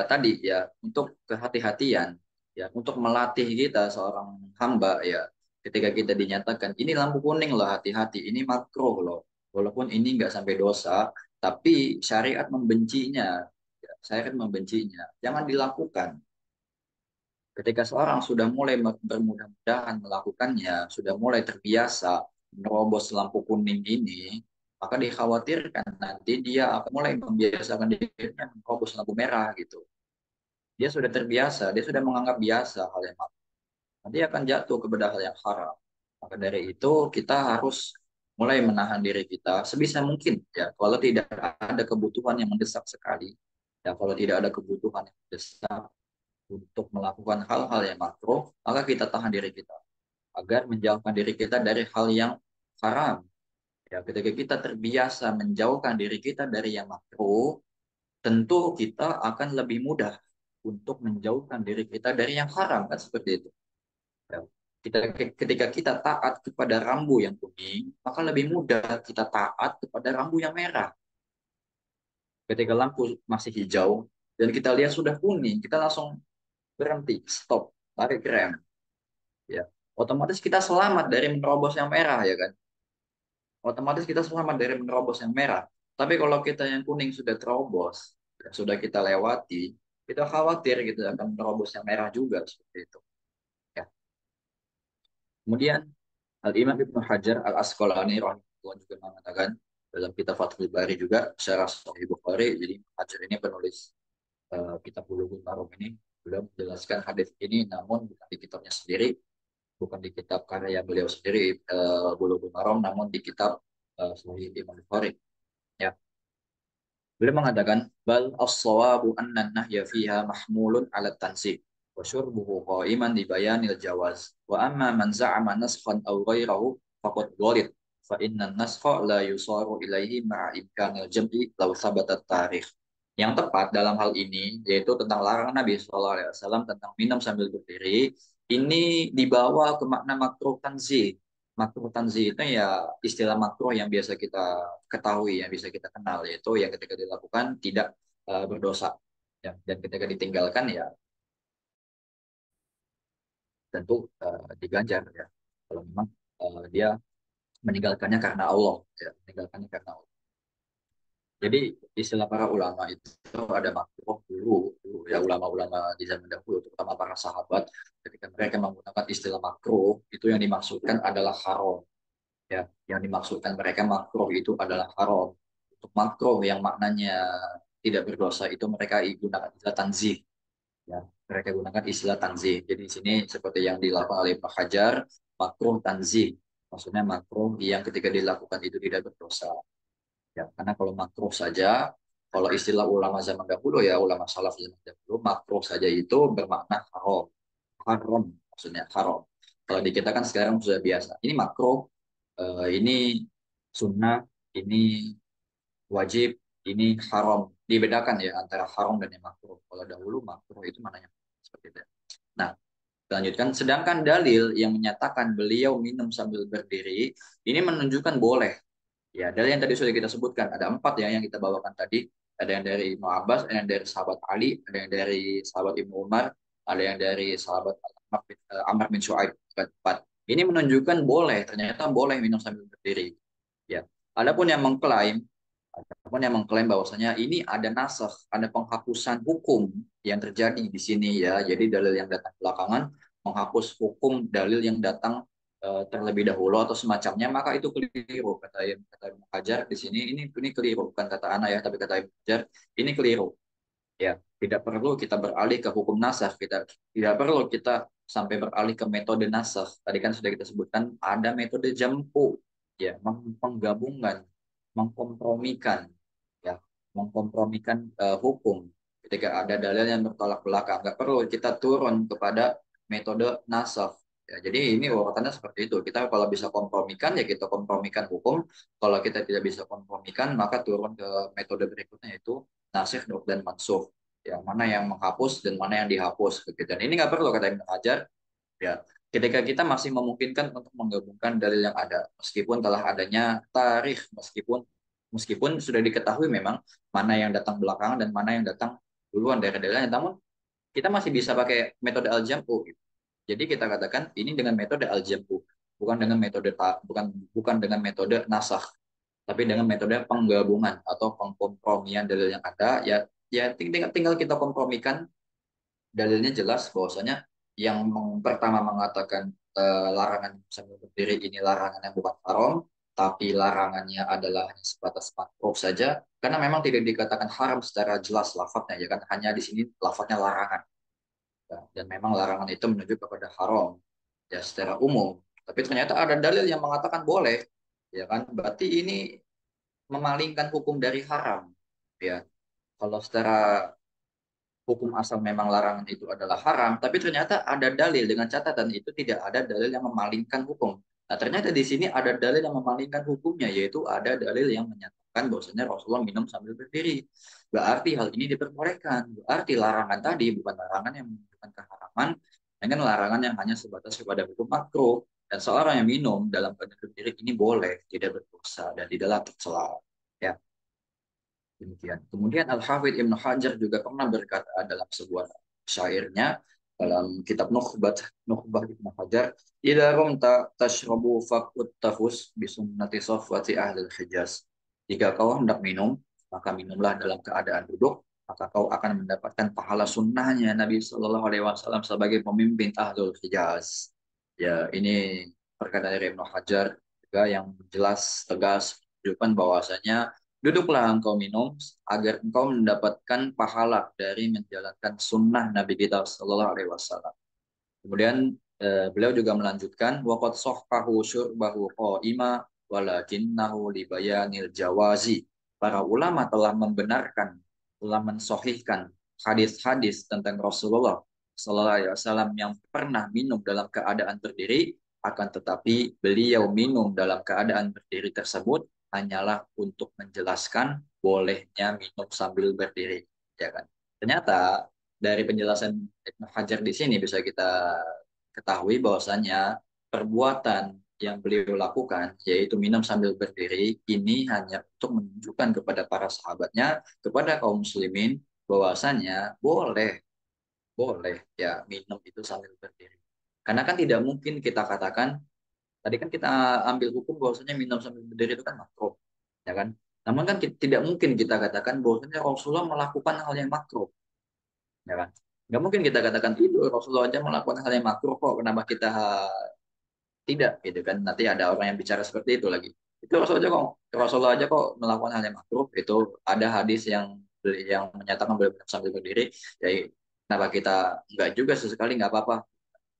tadi ya untuk kehati-hatian ya untuk melatih kita seorang hamba ya ketika kita dinyatakan ini lampu kuning loh hati-hati ini makruh loh walaupun ini nggak sampai dosa tapi syariat membencinya ya, syariat membencinya jangan dilakukan ketika seorang sudah mulai bermudah-mudahan melakukannya sudah mulai terbiasa menerobos lampu kuning ini maka dikhawatirkan nanti dia akan mulai membiasakan dirinya menerobos lampu merah gitu dia sudah terbiasa, dia sudah menganggap biasa hal yang makruh. Nanti akan jatuh kepada hal yang haram. Maka dari itu kita harus mulai menahan diri kita sebisa mungkin ya. Kalau tidak ada kebutuhan yang mendesak sekali, ya kalau tidak ada kebutuhan yang mendesak untuk melakukan hal-hal yang makruh, maka kita tahan diri kita agar menjauhkan diri kita dari hal yang haram. Ya, ketika kita terbiasa menjauhkan diri kita dari yang makruh, tentu kita akan lebih mudah untuk menjauhkan diri kita dari yang haram kan seperti itu. Ya. Ketika kita taat kepada rambu yang kuning, maka lebih mudah kita taat kepada rambu yang merah. Ketika lampu masih hijau dan kita lihat sudah kuning, kita langsung berhenti, stop, tarik rem. Ya, otomatis kita selamat dari menerobos yang merah ya kan. Otomatis kita selamat dari menerobos yang merah. Tapi kalau kita yang kuning sudah terobos, ya, sudah kita lewati, kita khawatir kita akan menerobos yang merah juga seperti itu. Ya. Kemudian Al-Imam Ibnu Hajar Al-Asqalani rahimahullah juga mengatakan dalam kitab Fathul Bari juga secara Sahih Bukhari, jadi Hajar ini penulis kitab Bulughul Maram ini beliau menjelaskan hadis ini namun bukan di kitabnya sendiri, bukan di kitab karya beliau sendiri Bulughul Maram namun di kitab Sahih Imam Bukhari. Ya. Beliau mengatakan bal as-sawabu anna nahya fiha mahmulun ala tansib wa syurbuhu qa'iman di bayanil jawaz wa amma man za'ama naskhan aw ghairahu faqad ghalid fa inna naskha la yusaru ilaihi ma'a imkanil jam'i law thabata tarikh. Yang tepat dalam hal ini yaitu tentang larangan Nabi Shallallahu Alaihi Wasallam tentang minum sambil berdiri ini dibawa ke makna makruh tanzih. Makruh tanzih itu ya istilah makruh yang biasa kita ketahui, yang bisa kita kenal, yaitu yang ketika dilakukan tidak berdosa. Ya. Dan ketika ditinggalkan ya tentu diganjar ya. Kalau memang dia meninggalkannya karena Allah, ya, meninggalkannya karena Allah. Jadi istilah para ulama itu ada makruh dulu ya ulama-ulama di zaman dahulu, terutama para sahabat, ketika mereka menggunakan istilah makruh, itu yang dimaksudkan adalah haram. Ya, yang dimaksudkan mereka makruh itu adalah haram. Untuk makruh yang maknanya tidak berdosa itu mereka gunakan istilah tanzih. Ya, mereka gunakan istilah tanzih. Jadi di sini seperti yang dilakukan oleh Pak Hajar, makruh tanzih. Maksudnya makruh yang ketika dilakukan itu tidak berdosa. Ya, karena kalau makruh saja, kalau istilah ulama zaman dahulu ya, ulama salaf zaman dahulu, makruh saja itu bermakna haram. Haram maksudnya haram. Kalau di kita kan sekarang sudah biasa. Ini makruh, ini sunnah, ini wajib, ini haram. Dibedakan ya antara haram dan yang makruh. Kalau dahulu makruh itu mananya seperti itu. Nah, lanjutkan. Sedangkan dalil yang menyatakan beliau minum sambil berdiri, ini menunjukkan boleh. Ya, dari yang tadi sudah kita sebutkan, ada empat ya yang kita bawakan tadi. Ada yang dari Ibnu Abbas, ada yang dari sahabat Ali, ada yang dari sahabat Ibnu Umar, ada yang dari sahabat Amr bin Shu'aib. Empat. Ini menunjukkan boleh, ternyata boleh minum sambil berdiri. Ya. Adapun yang mengklaim bahwasanya ini ada nasakh, ada penghapusan hukum yang terjadi di sini ya. Jadi dalil yang datang belakangan menghapus hukum dalil yang datang terlebih dahulu atau semacamnya, maka itu keliru. Kata Ibnu Hajar di sini, ini keliru, bukan kata Ana ya, tapi kata Ibnu Hajar ini keliru. Ya, tidak perlu kita beralih ke hukum nasakh, kita tidak perlu kita sampai beralih ke metode nasakh. Tadi kan sudah kita sebutkan ada metode jampu, ya, menggabungkan, mengkompromikan, ya, mengkompromikan hukum. Ketika ada dalil yang bertolak belakang, nggak perlu kita turun kepada metode nasakh. Ya, jadi ini urutannya seperti itu. Kita kalau bisa kompromikan, ya kita kompromikan hukum. Kalau kita tidak bisa kompromikan, maka turun ke metode berikutnya, yaitu nasikh dan mansukh, yang mana yang menghapus dan mana yang dihapus begitu. Dan ini nggak perlu kata Ibnu Hajar, ya, ketika kita masih memungkinkan untuk menggabungkan dalil yang ada meskipun telah adanya tarikh, meskipun meskipun sudah diketahui memang mana yang datang belakangan dan mana yang datang duluan dari dalilnya, namun kita masih bisa pakai metode al-jam'u gitu. Jadi kita katakan ini dengan metode al-jam'u, bukan dengan metode bukan bukan dengan metode nasakh, tapi dengan metode penggabungan atau pengkompromian dalil yang ada. Ya tinggal kita kompromikan. Dalilnya jelas bahwasanya yang pertama mengatakan larangan sambil berdiri ini larangan yang bukan haram, tapi larangannya adalah hanya sebatas makruh saja, karena memang tidak dikatakan haram secara jelas lafadznya, ya kan, hanya di sini lafadznya larangan. Ya, dan memang larangan itu menuju kepada haram, ya, secara umum. Tapi ternyata ada dalil yang mengatakan boleh, ya kan, berarti ini memalingkan hukum dari haram, ya. Kalau secara hukum asal memang larangan itu adalah haram, tapi ternyata ada dalil dengan catatan itu tidak ada dalil yang memalingkan hukum. Nah, ternyata di sini ada dalil yang memalingkan hukumnya, yaitu ada dalil yang menyatakan bahwasanya Rasulullah minum sambil berdiri. Berarti hal ini diperbolehkan. Berarti larangan tadi bukan larangan yang menunjukkan keharaman, dengan larangan yang hanya sebatas kepada hukum makruh. Dan seorang yang minum dalam keadaan berdiri ini boleh, tidak berdosa dan tidaklah tercela. Ya, demikian. Kemudian Al-Hafidh Ibnu Hajar juga pernah berkata dalam sebuah syairnya dalam kitab Nukhbah Ibnu Hajar, "Idza rumta tashrabu faqut tafus bi sunnati safwati ahli Hijaz." Jika kau hendak minum, maka minumlah dalam keadaan duduk, maka kau akan mendapatkan pahala sunnahnya Nabi Shallallahu Alaihi Wasallam sebagai pemimpin Ahlul Hijaz. Ya, ini perkataan dari Ibnu Hajar juga yang jelas tegas menunjukkan bahwasanya duduklah engkau minum agar engkau mendapatkan pahala dari menjalankan sunnah Nabi kita Shallallahu Alaihi Wasallam. Kemudian beliau juga melanjutkan waqad sahhahu syurbahu qaima walakinnahu libayanil jawazi. Para ulama telah membenarkan, telah mensohihkan hadis-hadis tentang Rasulullah Shallallahu Alaihi Wasallam yang pernah minum dalam keadaan berdiri, akan tetapi beliau minum dalam keadaan berdiri tersebut hanyalah untuk menjelaskan bolehnya minum sambil berdiri, ya kan? Ternyata dari penjelasan Ibnu Hajar di sini bisa kita ketahui bahwasanya perbuatan yang beliau lakukan, yaitu minum sambil berdiri, ini hanya untuk menunjukkan kepada para sahabatnya, kepada kaum muslimin, bahwasanya boleh, boleh ya minum itu sambil berdiri. Karena kan tidak mungkin kita katakan, tadi kan kita ambil hukum bahwasanya minum sambil berdiri itu kan makruh, ya kan? Namun kan tidak mungkin kita katakan bahwasanya Rasulullah melakukan hal yang makruh, ya kan? Nggak mungkin kita katakan itu Rasulullah aja melakukan hal yang makruh kok, kenapa kita tidak gitu kan? Nanti ada orang yang bicara seperti itu lagi. Itu Rasulullah aja kok melakukan hal yang makruh. Itu ada hadis yang menyatakan boleh sambil berdiri. Jadi kenapa kita nggak juga sesekali nggak apa-apa?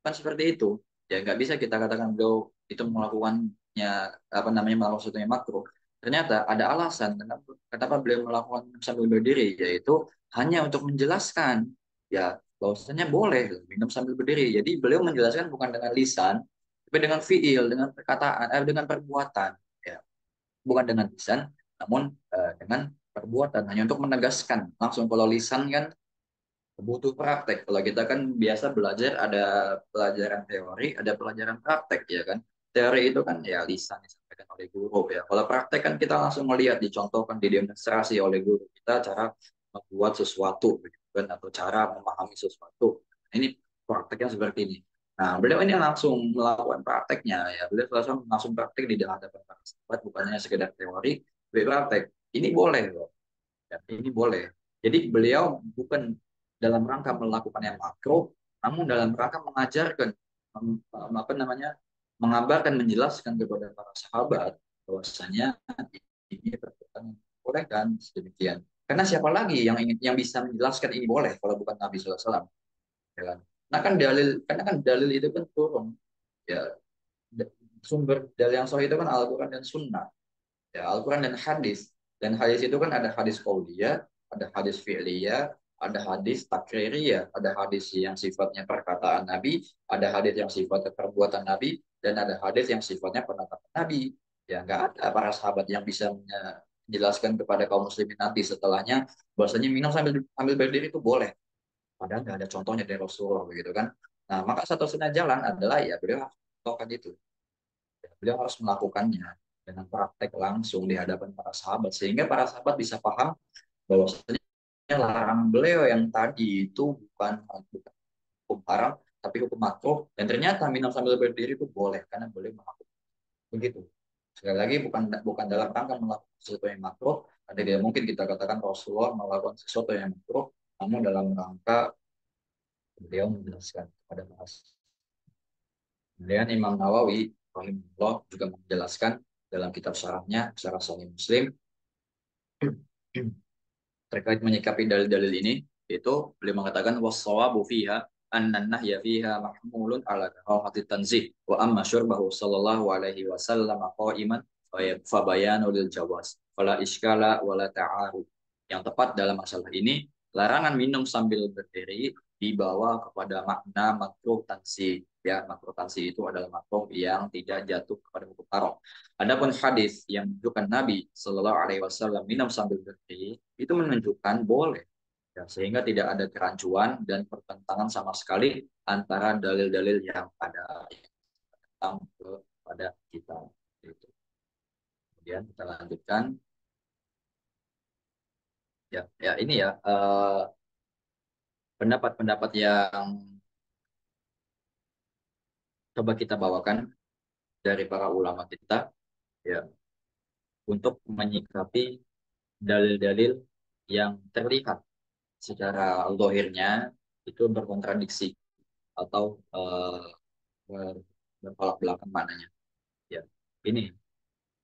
Kan seperti itu. Ya nggak bisa kita katakan beliau itu melakukannya apa namanya melakukan sesuatu yang makruh. Ternyata ada alasan kenapa beliau melakukan sambil berdiri, yaitu hanya untuk menjelaskan, ya, bahwasanya boleh minum sambil berdiri. Jadi beliau menjelaskan bukan dengan lisan, tapi dengan fiil, dengan perkataan, dengan perbuatan, ya, bukan dengan lisan, namun dengan perbuatan, hanya untuk menegaskan. Langsung kalau lisan kan butuh praktek. Kalau kita kan biasa belajar ada pelajaran teori, ada pelajaran praktek, ya kan. Teori itu kan ya lisan disampaikan oleh guru, ya. Kalau praktek kan kita langsung melihat, dicontohkan, didemonstrasi oleh guru kita cara membuat sesuatu, gitu kan, atau cara memahami sesuatu. Ini prakteknya seperti ini. Nah, beliau ini langsung melakukan prakteknya, ya. Beliau langsung praktek di hadapan para sahabat, bukan hanya sekedar teori, tapi praktek. Ini boleh loh. Ya, ini boleh. Jadi beliau bukan dalam rangka melakukan yang makro, namun dalam rangka mengajarkan apa namanya mengabarkan, menjelaskan kepada para sahabat bahwasanya ini perbuatan yang boleh kan sedemikian. Karena siapa lagi yang bisa menjelaskan ini boleh kalau bukan Nabi SAW, ya kan? Nah kan dalil itu kan turun, ya, sumber dalil yang sahih itu kan Al-Quran dan Sunnah, ya, Al-Quran dan hadis. Dan hadis itu kan ada hadis qauliyah, ada hadis fi'liyah, ada hadis takririah, ada hadis yang sifatnya perkataan Nabi, ada hadis yang sifatnya perbuatan Nabi, dan ada hadis yang sifatnya penetapan Nabi. Ya nggak ada para sahabat yang bisa menjelaskan kepada kaum muslimin nanti setelahnya bahwasanya minum sambil sambil berdiri itu boleh. Padahal nggak ada contohnya dari Rasulullah begitu kan. Nah maka satu-satunya jalan adalah ya beliau harus melakukan itu. Beliau harus melakukannya dengan praktek langsung di hadapan para sahabat sehingga para sahabat bisa paham bahwasanya larangan beliau yang tadi itu bukan hukum haram tapi hukum makruh, dan ternyata minum sambil berdiri itu boleh karena boleh melakukan begitu. Sekali lagi bukan bukan dalam rangka melakukan sesuatu yang makruh, ada tidak mungkin kita katakan Rasulullah melakukan sesuatu yang makruh, namun dalam rangka beliau menjelaskan kepada para. Kemudian Imam Nawawi rahimahullah juga menjelaskan dalam kitab syarahnya Syarah Sahih Muslim terkait menyikapi dalil-dalil ini, itu beliau mengatakan wassawabu fiha anna nahya fiha mahmulun ala karahati tanzih wa amma syurbahu sallallahu alaihi wasallam qa'iman fa bayanu lil jawaz fala iskala wala ta'arud. Yang tepat dalam masalah ini, larangan minum sambil berdiri dibawa kepada makna makruh tanzih. Ya, makruh tanzih itu adalah makruh yang tidak jatuh kepada hukum haram. Adapun hadis yang menunjukkan Nabi Shallallahu Alaihi Wasallam minum sambil berdiri itu menunjukkan boleh, ya, sehingga tidak ada kerancuan dan pertentangan sama sekali antara dalil-dalil yang ada tentang kepada kita. Itu. Kemudian kita lanjutkan, ya, ya ini ya pendapat-pendapat yang coba kita bawakan dari para ulama kita, ya, untuk menyikapi dalil-dalil yang terlihat secara lohirnya itu berkontradiksi atau bertolak belakang maknanya. Ya, ini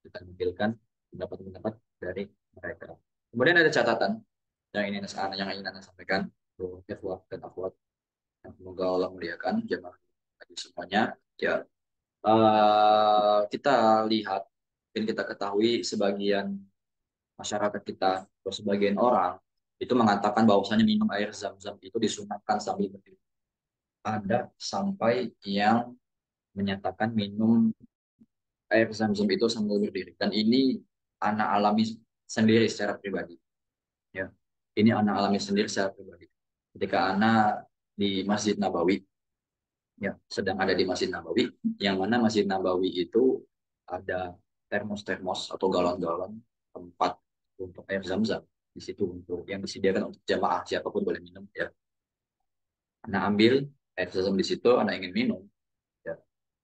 kita tampilkan pendapat-pendapat dari mereka. Kemudian ada catatan yang ingin anda sampaikan, ikhwah dan akhwat yang semoga Allah muliakan jemaah haji semuanya. Ya, kita lihat dan kita ketahui sebagian masyarakat kita atau sebagian orang itu mengatakan bahwasanya minum air zam-zam itu disunahkan sambil berdiri. Ada sampai yang menyatakan minum air zam-zam itu sambil berdiri. Dan ini anak alami sendiri secara pribadi. Ya, ini anak alami sendiri secara pribadi. Ketika anak di Masjid Nabawi, ya, sedang ada di Masjid Nabawi, yang mana Masjid Nabawi itu ada termos-termos atau galon-galon tempat untuk air zam-zam di situ untuk yang disediakan untuk jamaah siapapun boleh minum. Ya, anak ambil air zam-zam di situ, anak ingin minum. Ya,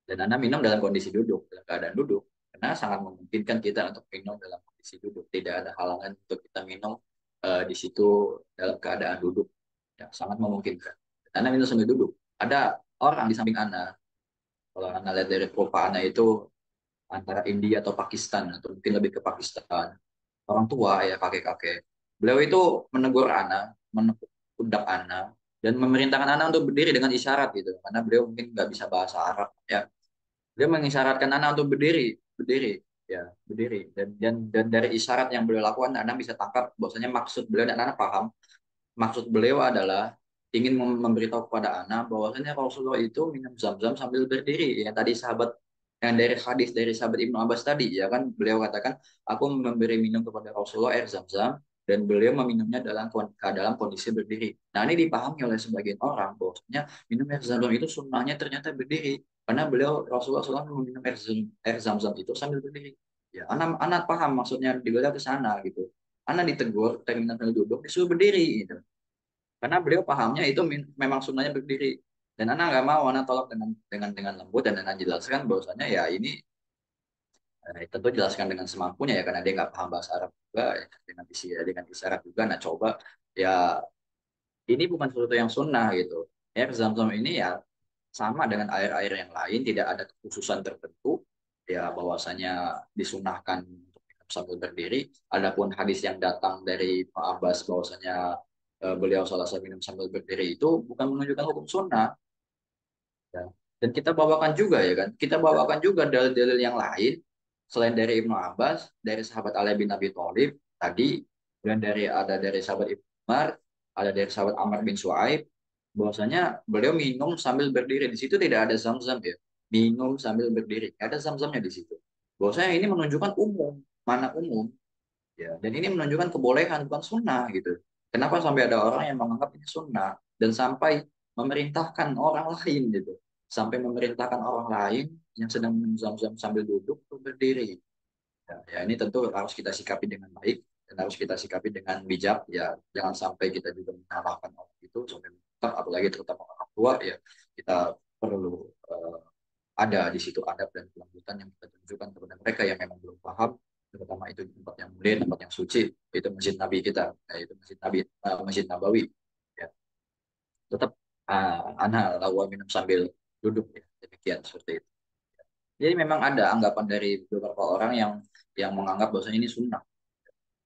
dan Anda minum dalam kondisi duduk, dalam keadaan duduk. Karena sangat memungkinkan kita untuk minum dalam kondisi duduk. Tidak ada halangan untuk kita minum di situ dalam keadaan duduk. Ya, sangat memungkinkan. Anda minum sambil duduk. Ada orang di samping Anda. Kalau Anda lihat dari profil Anda itu antara India atau Pakistan, atau mungkin lebih ke Pakistan. Orang tua, ya kakek-kakek. Beliau itu menegur Anda, menepuk pundak Anda, dan memerintahkan Anda untuk berdiri dengan isyarat gitu. Karena beliau mungkin nggak bisa bahasa Arab. Ya, dia mengisyaratkan anak untuk berdiri, berdiri, ya, berdiri. Dan dari isyarat yang beliau lakukan, anak bisa tangkap bahwasanya maksud beliau dan anak paham. Maksud beliau adalah ingin memberitahu kepada anak bahwasanya Rasulullah itu minum zam-zam sambil berdiri. Yang tadi sahabat yang dari hadis dari sahabat Ibnu Abbas tadi, ya kan, beliau katakan, aku memberi minum kepada Rasulullah air zam-zam dan beliau meminumnya dalam kondisi berdiri. Nah ini dipahami oleh sebagian orang bahwasanya minum air zam-zam itu sunnahnya ternyata berdiri. Karena beliau Rasulullah SAW meminum air zam-zam itu sambil berdiri. Ya, anak paham maksudnya di beliau ke sana gitu. Anak ditegur, terminal duduk, disuruh berdiri gitu. Karena beliau pahamnya itu memang sunnahnya berdiri. Dan anak nggak mau, anak tolak dengan lembut dan anak jelaskan bahwasanya ya ini tentu jelaskan dengan semampunya ya karena dia nggak paham bahasa Arab juga ya, dengan isyarat juga. Nah coba ya ini bukan sesuatu yang sunnah gitu. Air zam-zam ini ya sama dengan air-air yang lain, tidak ada kekhususan tertentu ya bahwasanya disunahkan untuk minum sambil berdiri. Adapun hadis yang datang dari Pak Abbas bahwasanya beliau salah satu minum sambil berdiri itu bukan menunjukkan hukum sunnah. Ya. Dan kita bawakan juga ya kan, kita bawakan juga dalil-dalil yang lain selain dari Ibnu Abbas, dari sahabat Ali bin Abi Thalib tadi, dan dari sahabat Ibnu Umar, ada dari sahabat Amr bin Suaib, bahwasanya beliau minum sambil berdiri. Di situ tidak ada zam-zam ya, minum sambil berdiri, ada zam-zamnya di situ. Bahwasanya ini menunjukkan umum, mana umum, ya. Dan ini menunjukkan kebolehan bukan sunnah gitu. Kenapa sampai ada orang yang menganggap ini sunnah dan sampai memerintahkan orang lain gitu, sampai memerintahkan orang lain yang sedang minum zam-zam sambil duduk untuk berdiri. Ya, ya ini tentu harus kita sikapi dengan baik dan harus kita sikapi dengan bijak ya. Jangan sampai kita juga menyalahkan orang itu sampai menetap, apalagi terutama orang tua ya. Kita perlu ada di situ adab dan kelembutan yang kita tunjukkan kepada mereka yang memang belum paham, terutama itu di tempat yang mulia, tempat yang suci, itu masjid Nabi kita, yaitu masjid Nabi, masjid Nabawi. Ya, tetap ana lawa minum sambil duduk ya, demikian seperti itu. Jadi memang ada anggapan dari beberapa orang yang menganggap bahwasanya ini sunnah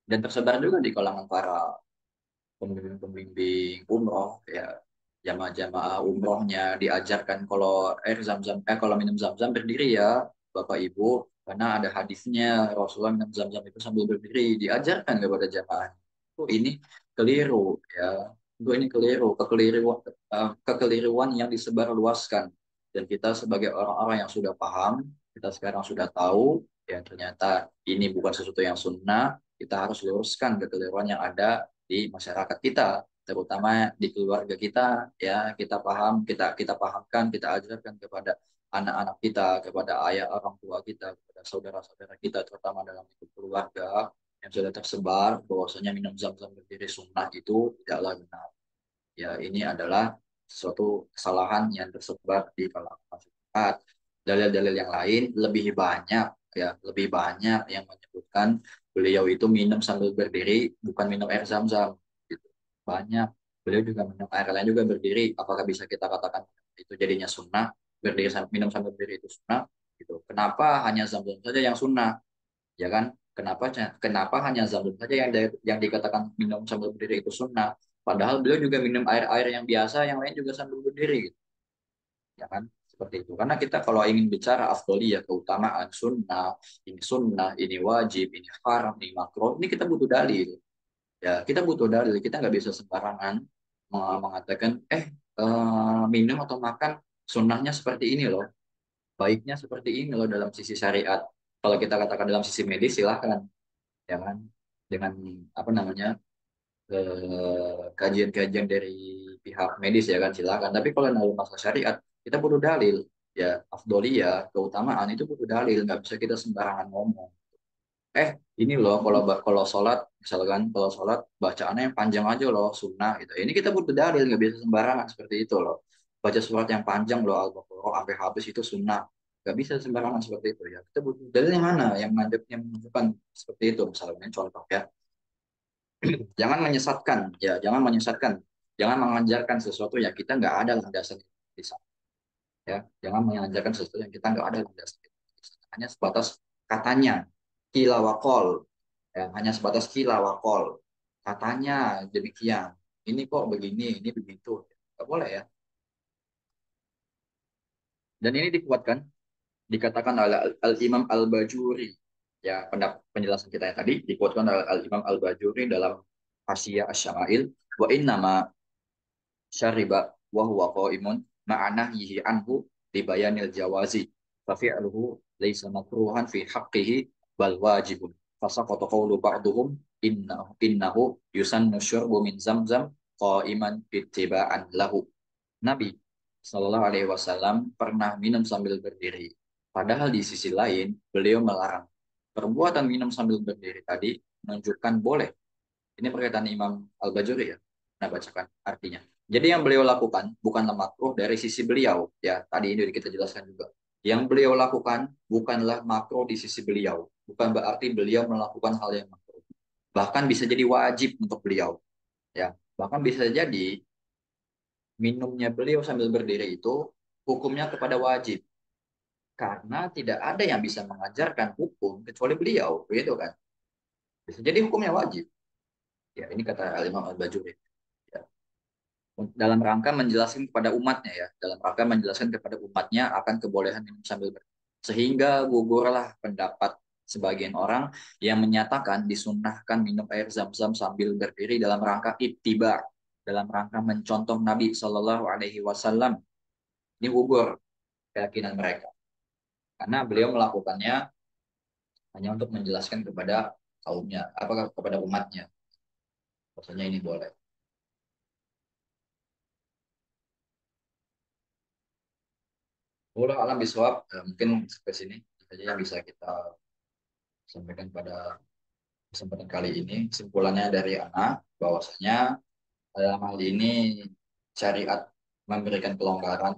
dan tersebar juga di kalangan para pembimbing umroh ya, jamaah-jamaah umrohnya diajarkan kalau kalau minum zam-zam berdiri ya Bapak Ibu, karena ada hadisnya Rasulullah minum zam-zam itu sambil berdiri, diajarkan kepada jamaah. Oh, ini keliru ya. Ini keliru, kekeliruan yang disebarluaskan. Dan kita sebagai orang-orang yang sudah paham, kita sekarang sudah tahu ya ternyata ini bukan sesuatu yang sunnah, kita harus luruskan kekeliruan yang ada di masyarakat kita, terutama di keluarga kita ya. Kita paham, kita pahamkan, kita ajarkan kepada anak-anak kita, kepada ayah orang tua kita, kepada saudara-saudara kita, terutama dalam lingkup keluarga yang sudah tersebar bahwasanya minum zam-zam berdiri sunnah itu tidaklah benar. Ya, ini adalah suatu kesalahan yang tersebar di kalangan masyarakat. Dalil-dalil yang lain lebih banyak ya, lebih banyak yang menyebutkan beliau itu minum sambil berdiri, bukan minum air zam-zam. Gitu. Banyak. Beliau juga minum air lain juga berdiri. Apakah bisa kita katakan itu jadinya sunnah? Berdiri minum sambil berdiri itu sunnah? Gitu. Kenapa hanya zam-zam saja yang sunnah? Ya kan? Kenapa hanya zam-zam saja yang dikatakan minum sambil berdiri itu sunnah? Padahal beliau juga minum air-air yang biasa, yang lain juga sambil berdiri, gitu. Ya kan? Seperti itu. Karena kita kalau ingin bicara afdoliyah, keutamaan sunnah, ini wajib, ini haram, ini makruh, ini kita butuh dalil. Ya, kita butuh dalil. Kita nggak bisa sembarangan mengatakan, minum atau makan sunnahnya seperti ini loh, baiknya seperti ini loh dalam sisi syariat. Kalau kita katakan dalam sisi medis silahkan, ya kan, dengan apa namanya kajian-kajian dari pihak medis ya kan silakan. Tapi kalau dalam masalah syariat kita butuh dalil ya, afdoliyah keutamaan itu butuh dalil, nggak bisa kita sembarangan ngomong. Ini loh kalau sholat misalkan, kalau sholat bacaannya yang panjang aja loh sunnah gitu. Ini kita butuh dalil, nggak bisa sembarangan seperti itu loh. Baca surat yang panjang loh Al-Baqarah sampai habis itu sunnah. Nggak bisa sembarangan seperti itu ya. Kita butuh dalil yang mana yang menunjukkan seperti itu, misalnya contoh ya. Jangan menyesatkan ya, jangan mengajarkan sesuatu yang kita nggak ada landasan di sana ya. Jangan mengajarkan sesuatu yang kita nggak ada landasan di sana. Hanya sebatas katanya kila wakol ya, hanya sebatas kila wakol, katanya demikian, ini kok begini, ini begitu, nggak boleh ya. Dan ini dikuatkan, dikatakan oleh Al-Imam Al-Bajuri ya, penjelasan kita yang tadi dikuatkan oleh Al-Imam Al-Bajuri dalam Hasyiah Asy-Syama'il, wa innama syariba wa huwa qaimun ma'ana yihi anhu li bayanil jawazi fa fi'luhu laysa makruhan fi haqqihi bal wajibun fasaqata qawlu ba'duhum innahu yusannu syurbu min zamzam qaiman ittiba'an lahu. Nabi Shallallahu Alaihi Wasallam pernah minum sambil berdiri, padahal di sisi lain beliau melarang. Perbuatan minum sambil berdiri tadi menunjukkan boleh. Ini perkataan Imam Al-Bajuri ya. Nah, bacakan artinya. Jadi yang beliau lakukan bukanlah makruh dari sisi beliau. Ya, tadi ini kita jelaskan juga. Yang beliau lakukan bukanlah makruh di sisi beliau. Bukan berarti beliau melakukan hal yang makruh. Bahkan bisa jadi wajib untuk beliau. Ya, bahkan bisa jadi minumnya beliau sambil berdiri itu hukumnya kepada wajib karena tidak ada yang bisa mengajarkan hukum kecuali beliau, begitu kan? Bisa jadi hukumnya wajib. Ya, ini kata Al-Imam Al-Bajuri. Ya, dalam rangka menjelaskan kepada umatnya ya, dalam rangka menjelaskan kepada umatnya akan kebolehan minum sambil sehingga gugurlah pendapat sebagian orang yang menyatakan disunahkan minum air zam-zam sambil berdiri dalam rangka ittiba, dalam rangka mencontoh Nabi Shallallahu Alaihi Wasallam. Ini gugur keyakinan mereka karena beliau melakukannya hanya untuk menjelaskan kepada kaumnya, apakah kepada umatnya, maksudnya ini boleh. Ulah alam biswab, mungkin sampai sini saja yang bisa kita sampaikan pada kesempatan kali ini. Kesimpulannya dari anak bahwasanya dalam hal ini syariat memberikan kelonggaran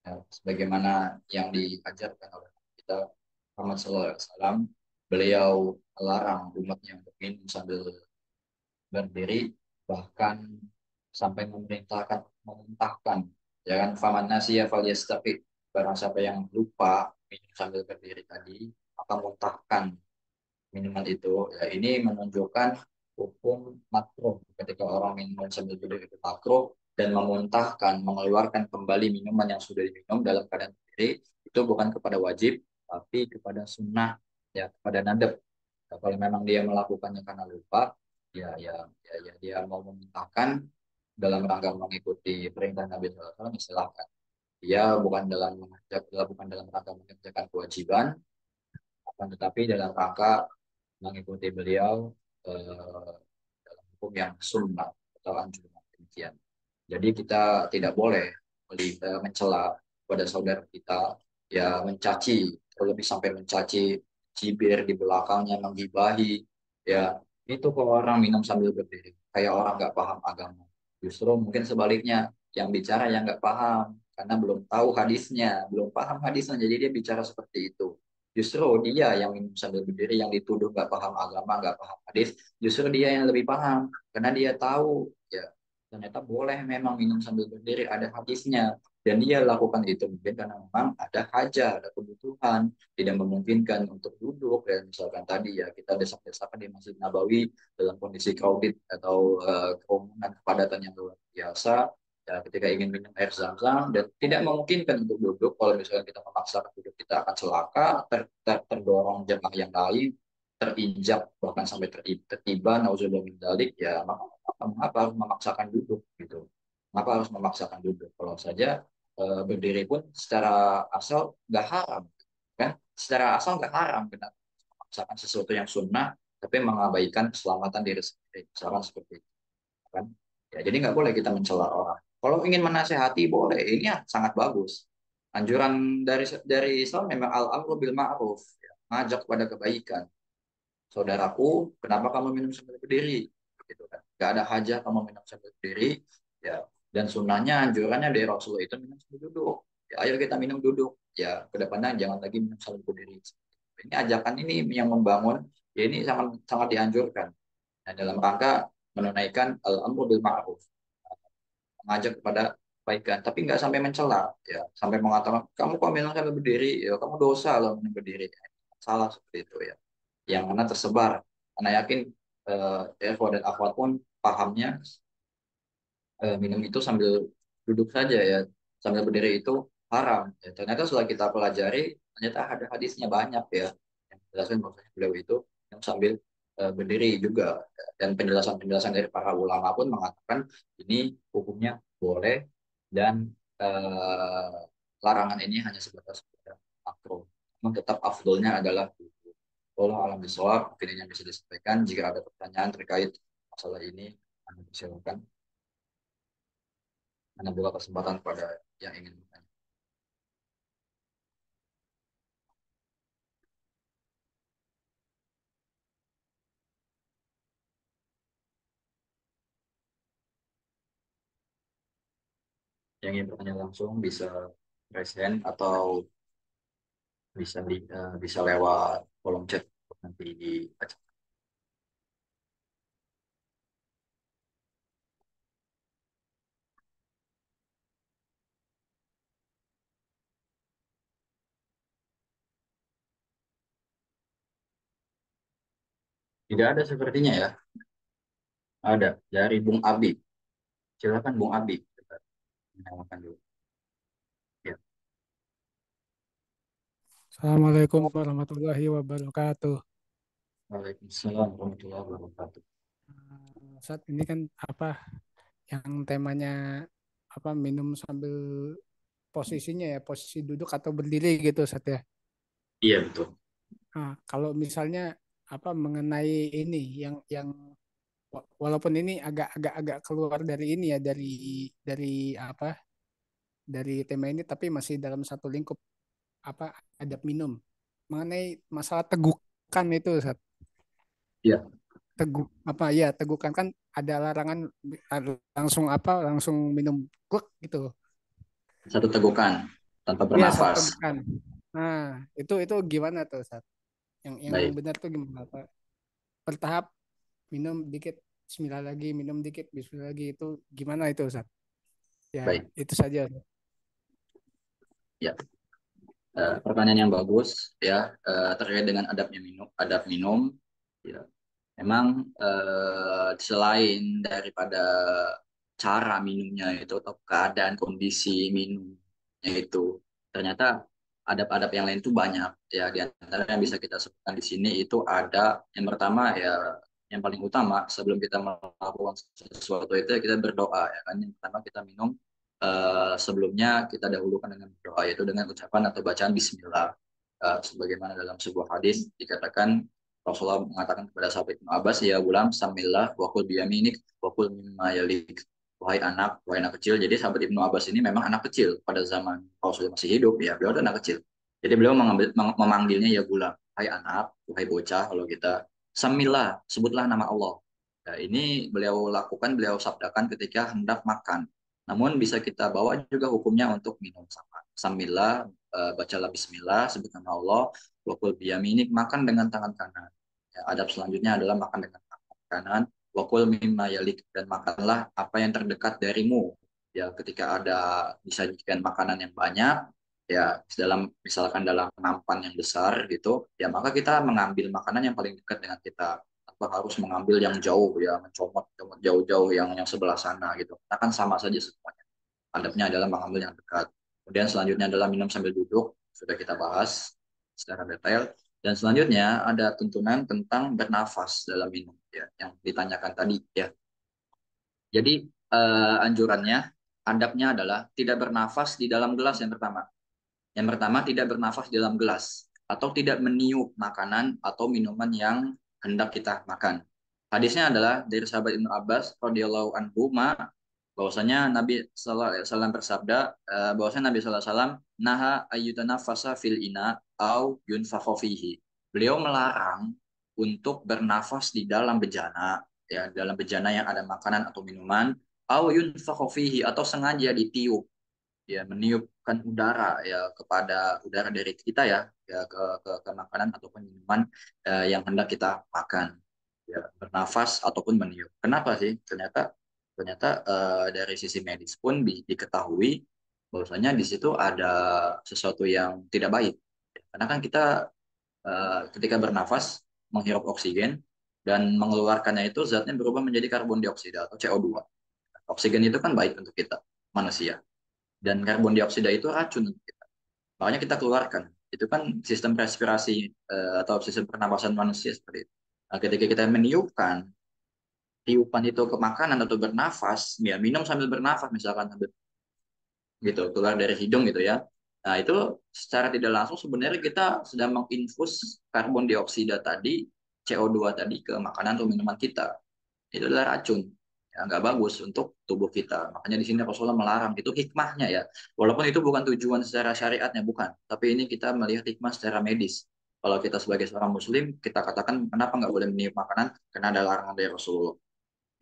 ya, sebagaimana yang diajarkan oleh kita Muhammad SAW. Beliau melarang umatnya untuk minum sambil berdiri, bahkan sampai memerintahkan ya kan, faman nasiya falyastaqi, barang siapa yang lupa minum sambil berdiri tadi akan muntahkan minuman itu. Ya, ini menunjukkan hukum makruh ketika orang minum sambil berdiri itu makruh, dan memuntahkan mengeluarkan kembali minuman yang sudah diminum dalam keadaan berdiri itu bukan kepada wajib tapi kepada sunnah, ya kepada nadab. Nah, kalau memang dia melakukannya karena lupa, ya dia mau memuntahkan dalam rangka mengikuti perintah Nabi SAW, silahkan. Dia bukan dalam rangka mengerjakan kewajiban, akan tetapi dalam rangka mengikuti beliau dalam hukum yang sunnah atau anjuran demikian. Jadi kita tidak boleh mencela pada saudara kita, ya mencaci, terlebih sampai mencaci, cibir di belakangnya, menggibahi, ya itu kalau orang minum sambil berdiri, kayak orang nggak paham agama. Justru mungkin sebaliknya, yang bicara yang nggak paham, karena belum tahu hadisnya, belum paham hadisnya, jadi dia bicara seperti itu. Justru dia yang minum sambil berdiri, yang dituduh nggak paham agama, nggak paham hadis, justru dia yang lebih paham, karena dia tahu, ya ternyata boleh memang minum sambil berdiri, ada hadisnya, dan dia lakukan itu mungkin karena memang ada hajat, ada kebutuhan, tidak memungkinkan untuk duduk, dan misalkan tadi ya kita desak-desakan di Masjid Nabawi dalam kondisi crowded atau kerumunan kepadatan yang luar biasa, ya ketika ingin minum air zam-zam dan tidak memungkinkan untuk duduk, kalau misalnya kita memaksa duduk kita akan celaka, terdorong jemaah yang lain, terinjak bahkan sampai tertiba nauzubillah min dzalik, ya mengapa harus memaksakan duduk gitu, mengapa harus memaksakan duduk kalau saja berdiri pun secara asal nggak haram kan, secara asal nggak haram, kenapa memaksakan sesuatu yang sunnah tapi mengabaikan keselamatan diri sendiri, misalkan seperti itu kan. Ya, jadi nggak boleh kita mencela orang. Kalau ingin menasehati boleh, ini ya sangat bagus. Anjuran dari Islam memang al-amru bil ma'ruf, ya, mengajak kepada kebaikan. Saudaraku, kenapa kamu minum sambil berdiri? Gitu kan. Gak ada hajat kamu minum sambil berdiri, ya. Dan sunnahnya, anjurannya dari Rasulullah itu minum sambil duduk. Ya, ayo kita minum duduk. Ya, kedepannya jangan lagi minum sambil berdiri. Ini ajakan ini yang membangun, ya ini sangat sangat dianjurkan. Nah, dalam rangka menunaikan al-amru bil ma'ruf, mengajak kepada kebaikan, tapi nggak sampai mencela, ya sampai mengatakan kamu kok minum sambil berdiri, ya kamu dosa loh minum berdiri, salah seperti itu ya, yang mana tersebar. Karena yakin ikhwah dan akhwat pun pahamnya minum itu sambil duduk saja ya, sambil berdiri itu haram. Ya, ternyata setelah kita pelajari, ternyata ada hadisnya banyak ya yang menjelaskan bahwasanya beliau itu yang sambil berdiri juga, dan penjelasan-penjelasan dari para ulama pun mengatakan ini hukumnya boleh, dan eh, larangan ini hanya sebatas makruh. Namun tetap afdolnya adalah Allah alam bisawab. Mungkin ini yang bisa disampaikan. Jika ada pertanyaan terkait masalah ini, Anda silakan. Anda buka kesempatan pada yang ingin bertanya. Yang ingin bertanya langsung bisa raise hand atau bisa lewat kolom chat nanti dibaca. Tidak ada sepertinya ya. Ada dari Bung Abi. Silakan Bung Abi. Kita menamakan dulu. Ya. Assalamualaikum warahmatullahi wabarakatuh. Waalaikumsalam warahmatullahi wabarakatuh. Saat ini kan apa yang temanya apa minum sambil posisinya ya posisi duduk atau berdiri gitu Sat ya. Iya betul. Nah, kalau misalnya apa mengenai ini yang walaupun ini agak keluar dari ini ya dari apa dari tema ini tapi masih dalam satu lingkup apa adab minum mengenai masalah tegukan itu Sat. Iya. Apa ya tegukan kan ada larangan langsung apa langsung minum gluk gitu Satu tegukan tanpa ya satu bernafas. tegukan. Nah itu gimana tuh saat yang Baik. benar tuh gimana Pak? Bertahap minum dikit Bismillah lagi minum dikit Bismillah lagi itu gimana itu Ustaz? Ya Baik. itu saja. Ya. Pertanyaan yang bagus ya, terkait dengan adab minum. Ya. Memang selain daripada cara minumnya itu atau keadaan kondisi minumnya itu, ternyata adab-adab yang lain itu banyak ya. Di antara yang bisa kita sebutkan di sini itu ada yang pertama ya, yang paling utama sebelum kita melakukan sesuatu itu ya kita berdoa ya kan. Yang pertama kita minum, sebelumnya kita dahulukan dengan berdoa yaitu dengan ucapan atau bacaan Bismillah. Sebagaimana dalam sebuah hadis dikatakan Rasulullah mengatakan kepada sahabat Ibnu Abbas, ya gulam, samillah, wakul biyaminik, wakul mimma yalik. Wahai anak kecil. Jadi sahabat Ibnu Abbas ini memang anak kecil pada zaman Rasulullah masih hidup, ya beliau adalah anak kecil. Jadi beliau memanggilnya ya gulam, hai anak, wahai bocah, kalau kita, samillah, sebutlah nama Allah. Nah, ini beliau lakukan, beliau sabdakan ketika hendak makan. Namun bisa kita bawa juga hukumnya untuk minum sama. Sambillah, bacalah bismillah, sebut nama Allah, wakul biyaminik, makan dengan tangan kanan. Ya, adab selanjutnya adalah makan dengan tangan kanan. Wakul mimma yalik, dan makanlah apa yang terdekat darimu. Ya, ketika ada disajikan makanan yang banyak, ya misalkan dalam nampan yang besar gitu, ya maka kita mengambil makanan yang paling dekat dengan kita, tanpa harus mengambil yang jauh ya, mencomot jauh-jauh yang sebelah sana gitu. Karena kan sama saja semuanya. Adabnya adalah mengambil yang dekat. Kemudian selanjutnya adalah minum sambil duduk, sudah kita bahas secara detail. Dan selanjutnya ada tuntunan tentang bernafas dalam minum, ya, yang ditanyakan tadi. Ya, jadi anjurannya, adabnya adalah tidak bernafas di dalam gelas yang pertama. Yang pertama, tidak bernafas di dalam gelas atau tidak meniup makanan atau minuman yang hendak kita makan. Hadisnya adalah dari sahabat Ibnu Abbas radhiyallahu anhu bahwasanya Nabi sallallahu alaihi wasallam bersabda, bahwasanya Nabi sallallahu alaihi wasallam naha ayyutanafasa fil ina au yunfakha fihi. Beliau melarang untuk bernafas di dalam bejana, ya, dalam bejana yang ada makanan atau minuman, au yunfakha fihi, atau sengaja ditiup, ya, meniupkan udara ya kepada udara dari kita ya, ya ke makanan ataupun minuman yang hendak kita makan, ya, bernafas ataupun meniup. Kenapa sih? Ternyata ternyata dari sisi medis pun diketahui bahwasanya di situ ada sesuatu yang tidak baik. Karena kan kita ketika bernafas menghirup oksigen dan mengeluarkannya itu zatnya berubah menjadi karbon dioksida atau CO2. Oksigen itu kan baik untuk kita manusia, dan karbon dioksida itu racun untuk kita. Makanya kita keluarkan. Itu kan sistem respirasi atau sistem pernapasan manusia seperti itu. Nah, ketika kita meniupkan tiupan itu ke makanan atau bernafas, ya minum sambil bernafas misalkan sambil gitu keluar dari hidung gitu ya. Nah, itu secara tidak langsung sebenarnya kita sedang menginfus karbon dioksida tadi, CO2 tadi ke makanan atau minuman kita. Itu adalah racun, ya nggak bagus untuk tubuh kita. Makanya di sini Rasulullah melarang, itu hikmahnya ya, walaupun itu bukan tujuan secara syariatnya, bukan, tapi ini kita melihat hikmah secara medis. Kalau kita sebagai seorang muslim, kita katakan kenapa nggak boleh meniup makanan, karena ada larangan dari Rasulullah,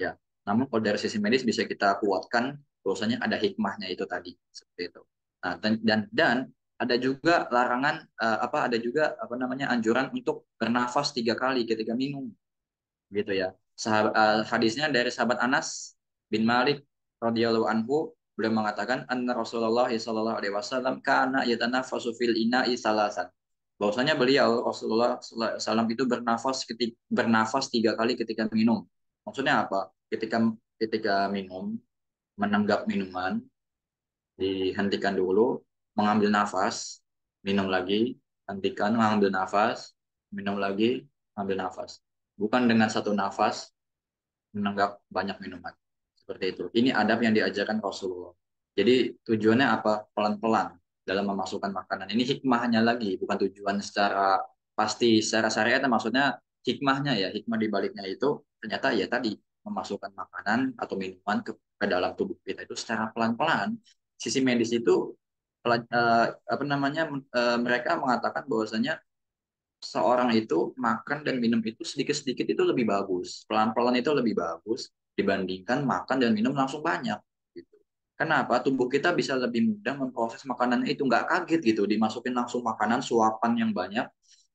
ya. Namun kalau dari sisi medis bisa kita kuatkan bahwasanya ada hikmahnya itu tadi, seperti itu. Nah, dan ada juga larangan, ada juga apa namanya, anjuran untuk bernafas 3 kali ketika minum, gitu ya. Hadisnya dari sahabat Anas bin Malik radhiyallahu anhu, beliau mengatakan anna Rasulullah sallallahu alaihi wasallam kana yatanafasu fil ina'i salasan. bahwasanya beliau Rasulullah SAW itu bernafas 3 kali ketika minum. Maksudnya apa? Ketika ketika minum, menenggak minuman, dihentikan dulu, mengambil nafas, minum lagi, hentikan, mengambil nafas, minum lagi, ambil nafas. Bukan dengan satu nafas menenggak banyak minuman. Seperti itu. Ini adab yang diajarkan Rasulullah. Jadi tujuannya apa? Pelan-pelan dalam memasukkan makanan. Ini hikmahnya lagi, bukan tujuan secara pasti, secara syariat maksudnya hikmahnya ya, hikmah di baliknya itu ternyata ya tadi memasukkan makanan atau minuman ke dalam tubuh kita itu secara pelan-pelan. Sisi medis itu apa namanya mereka mengatakan bahwasanya seorang itu makan dan minum itu sedikit-sedikit itu lebih bagus. Pelan-pelan itu lebih bagus dibandingkan makan dan minum langsung banyak. Gitu. Kenapa? Tubuh kita bisa lebih mudah memproses makanan itu. Nggak kaget gitu, dimasukin langsung makanan suapan yang banyak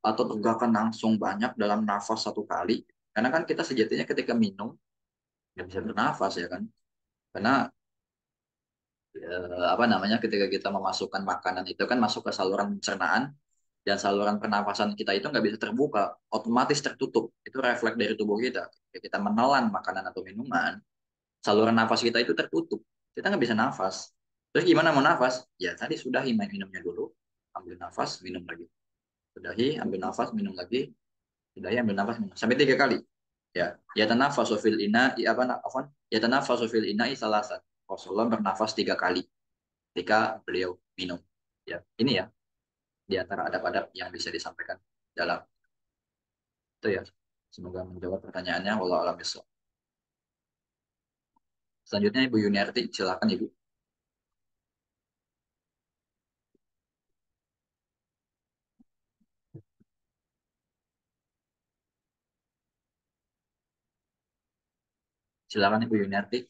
atau tegakan langsung banyak dalam nafas 1 kali. Karena kan kita sejatinya ketika minum nggak bisa bernafas ya kan. Karena apa namanya ketika kita memasukkan makanan itu kan masuk ke saluran pencernaan dan saluran pernapasan kita itu nggak bisa terbuka, otomatis tertutup. Itu refleks dari tubuh kita. Ketika kita menelan makanan atau minuman, saluran nafas kita itu tertutup. Kita nggak bisa nafas. Terus gimana mau nafas? Ya tadi sudahi main minumnya dulu, ambil nafas, minum lagi. Sudahi, ambil nafas, minum lagi. Sudahi, ambil nafas, minum. Sampai 3 kali. Ya tanafasu fil ina, apa afwan? Ya tanafasu fil ina salasan. Rasulullah bernafas 3 kali ketika beliau minum. Ya, ini ya di antara adab-adab yang bisa disampaikan dalam itu ya. Semoga menjawab pertanyaannya. Wallahu a'lam bishawab. Selanjutnya Ibu Yuniarti, silakan Ibu. Silakan Ibu Yuniarti.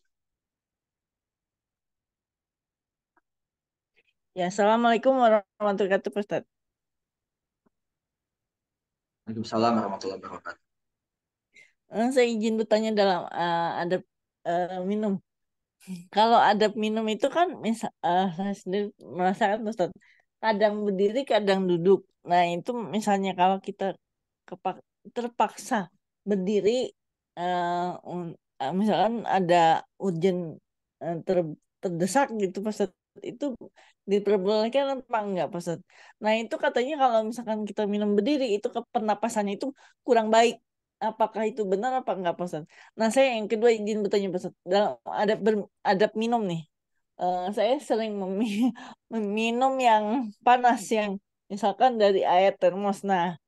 Ya, Assalamualaikum warahmatullahi wabarakatuh, Pak Ustadz. Waalaikumsalam warahmatullahi wabarakatuh. Saya izin bertanya dalam adab minum. Kalau adab minum itu kan, saya sendiri merasakan, Pak Ustadz, kadang berdiri, kadang duduk. Nah, itu misalnya kalau kita kepak terpaksa berdiri, misalkan ada urgent, terdesak gitu, Pak Ustadz, itu diperbolehkan apa enggak, Pak Ustadz? Nah, itu katanya kalau misalkan kita minum berdiri, itu ke pernapasannya itu kurang baik. Apakah itu benar apa enggak, Pak Ustadz? Nah, saya yang kedua izin bertanya, Pak Ustadz. Dalam adab minum nih, saya sering meminum yang panas, yang misalkan dari air termos. Nah,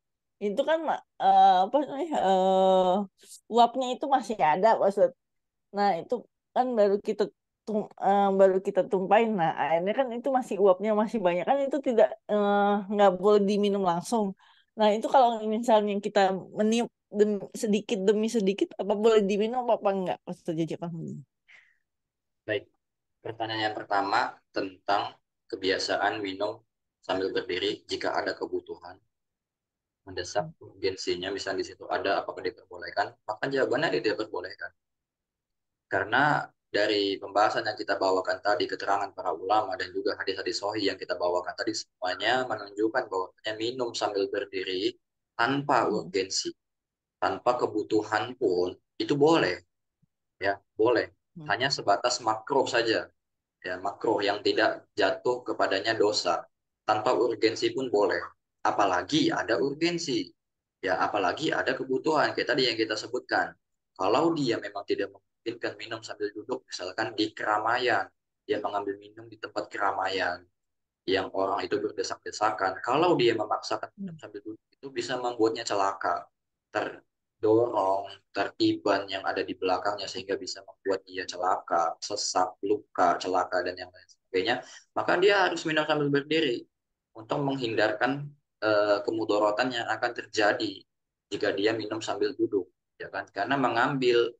itu kan apa namanya, uapnya itu masih ada, maksud. Nah, itu kan baru kita tumpahin. Nah, airnya kan itu masih, uapnya masih banyak, kan itu tidak, nggak boleh diminum langsung. Nah, itu kalau misalnya kita meniup sedikit demi sedikit, apa boleh diminum apa enggak, Ustaz Jajakan? Baik. Pertanyaan yang pertama tentang kebiasaan minum sambil berdiri jika ada kebutuhan mendesak urgensinya, misalnya di situ ada, apakah diperbolehkan? Maka jawabannya tidak diperbolehkan. Karena dari pembahasan yang kita bawakan tadi, keterangan para ulama dan juga hadis-hadis sahih yang kita bawakan tadi, semuanya menunjukkan bahwa minum sambil berdiri tanpa Hmm. urgensi, tanpa kebutuhan pun itu boleh, ya boleh. Hmm. Hanya sebatas makruh saja, ya makruh yang tidak jatuh kepadanya dosa. Tanpa urgensi pun boleh. Apalagi ada urgensi, ya apalagi ada kebutuhan kayak tadi yang kita sebutkan. Kalau dia memang tidak memungkinkan minum sambil duduk, misalkan di keramaian, dia mengambil minum di tempat keramaian yang orang itu berdesak-desakan. Kalau dia memaksakan minum sambil duduk, itu bisa membuatnya celaka, terdorong, tertiban yang ada di belakangnya sehingga bisa membuat dia celaka, sesak, luka, celaka dan yang lain sebagainya. Maka dia harus minum sambil berdiri untuk menghindarkan kemudorotan yang akan terjadi jika dia minum sambil duduk, ya kan? Karena mengambil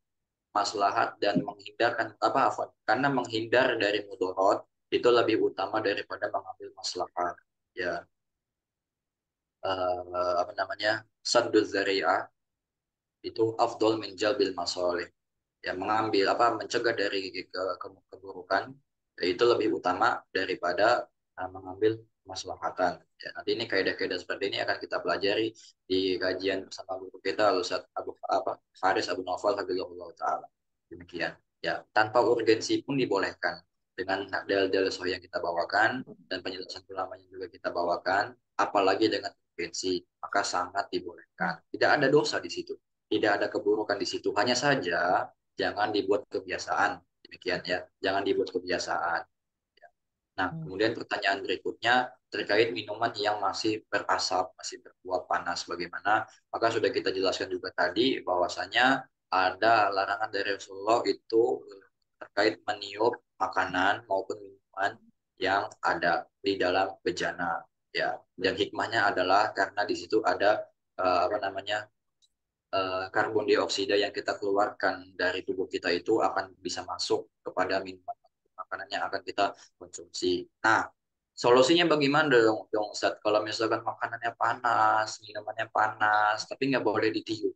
maslahat dan menghindarkan apa karena menghindar dari mudorot itu lebih utama daripada mengambil maslahat, ya. Apa namanya, saddu zari'ah itu afdol min jalbil masoleh, ya mengambil apa mencegah dari keburukan, ya, itu lebih utama daripada mengambil kemaslahatan. Ya, nanti ini kaidah-kaidah seperti ini akan kita pelajari di kajian bersama guru kita Ustaz Abu apa Haris Abu Naufal Habibullah Taala. Demikian. Ya, tanpa urgensi pun dibolehkan dengan dalil-dalil sahih yang kita bawakan dan penjelasan ulamanya juga kita bawakan, apalagi dengan urgensi, maka sangat dibolehkan. Tidak ada dosa di situ, tidak ada keburukan di situ. Hanya saja jangan dibuat kebiasaan. Demikian ya, jangan dibuat kebiasaan. Nah, kemudian pertanyaan berikutnya terkait minuman yang masih berasap, masih berkuah panas bagaimana? Maka sudah kita jelaskan juga tadi bahwasanya ada larangan dari Rasulullah itu terkait meniup makanan maupun minuman yang ada di dalam bejana ya. Dan hikmahnya adalah karena di situ ada apa namanya karbon dioksida yang kita keluarkan dari tubuh kita itu akan bisa masuk kepada minuman makanan yang akan kita konsumsi. Nah, solusinya bagaimana dong Ustaz? Kalau misalkan makanannya panas, minumannya panas, tapi nggak boleh ditiup.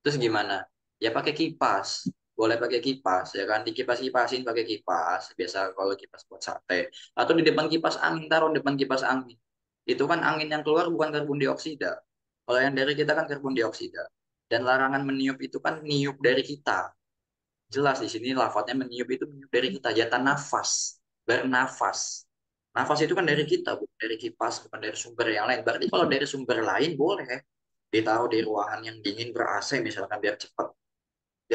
Terus gimana? Ya pakai kipas. Boleh pakai kipas, ya kan? Dikipas-kipasin pakai kipas. Biasa kalau kipas buat sate. Atau di depan kipas angin, taruh di depan kipas angin. Itu kan angin yang keluar bukan karbon dioksida. Kalau yang dari kita kan karbon dioksida. Dan larangan meniup itu kan niup dari kita. Jelas di sini lafadznya meniup itu meniup dari kita. Jatah nafas, bernafas. Nafas itu kan dari kita, bukan dari kipas, bukan dari sumber yang lain. Berarti kalau dari sumber lain boleh ditaruh di ruangan yang dingin ber-AC misalkan biar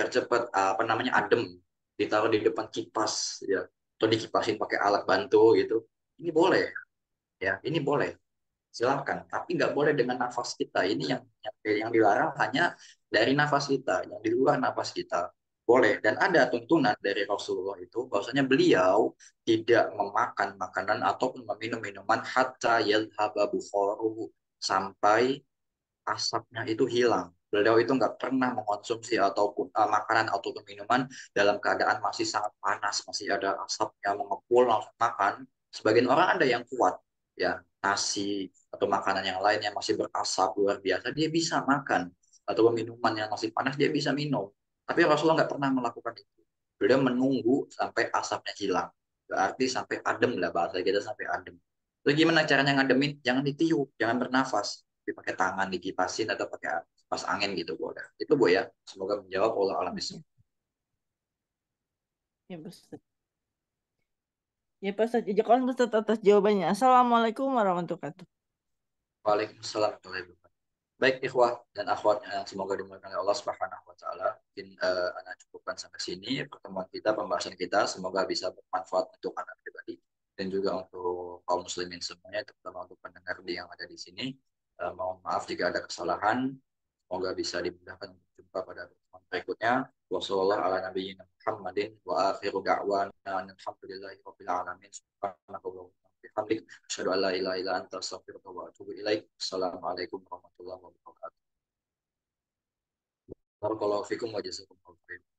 cepat apa namanya adem, ditaruh di depan kipas ya atau dikipasin pakai alat bantu gitu. Ini boleh ya, ini boleh. Silahkan, tapi nggak boleh dengan nafas kita. Ini yang dilarang hanya dari nafas kita, yang di luar nafas kita. Boleh, dan ada tuntunan dari Rasulullah itu, bahwasanya beliau tidak memakan makanan ataupun meminum minuman hatta yadhaba bukhoruhu, sampai asapnya itu hilang. Beliau itu nggak pernah mengonsumsi ataupun makanan ataupun minuman dalam keadaan masih sangat panas, masih ada asapnya mengepul langsung makan. Sebagian orang ada yang kuat, ya nasi atau makanan yang lain yang masih berasap luar biasa dia bisa makan, atau minuman yang masih panas dia bisa minum. Tapi Rasulullah nggak pernah melakukan itu. Beliau menunggu sampai asapnya hilang. Berarti sampai adem lah bahasa kita sampai adem. Terus gimana caranya ngademin? Jangan ditiup, jangan bernafas dipakai tangan dikipasin atau pakai kipas angin gitu boleh. Itu Bu ya. Semoga menjawab Allah alam bismillah. Ya, Ustaz. Ya, Pak Ustaz. Jazakallahu khairan, Ustaz, atas jawabannya. Assalamualaikum warahmatullahi wabarakatuh. Waalaikumsalam warahmatullahi wabarakatuh. Baik ikhwah dan akhwat yang semoga dimuliakan oleh Allah Subhanahu wa taala. Mungkin anak cukupkan sampai sini pertemuan kita, pembahasan kita, semoga bisa bermanfaat untuk anak pribadi dan juga untuk kaum muslimin semuanya, terutama untuk pendengar yang ada di sini. Mohon maaf jika ada kesalahan. Semoga bisa dimudahkan untuk jumpa pada pertemuan berikutnya. Wassalamualaikum ala nabiyina Muhammadin wa akhiru da'wana alhamdulillahi rabbil alamin. Subhanakallahumma wa bihamdik asyhadu an la ilaha illa anta astaghfiruka wa atubu ilaik. Assalamualaikum warahmatullahi wabarakatuh. Barakallahu fikum wa jazakumullahu khairan.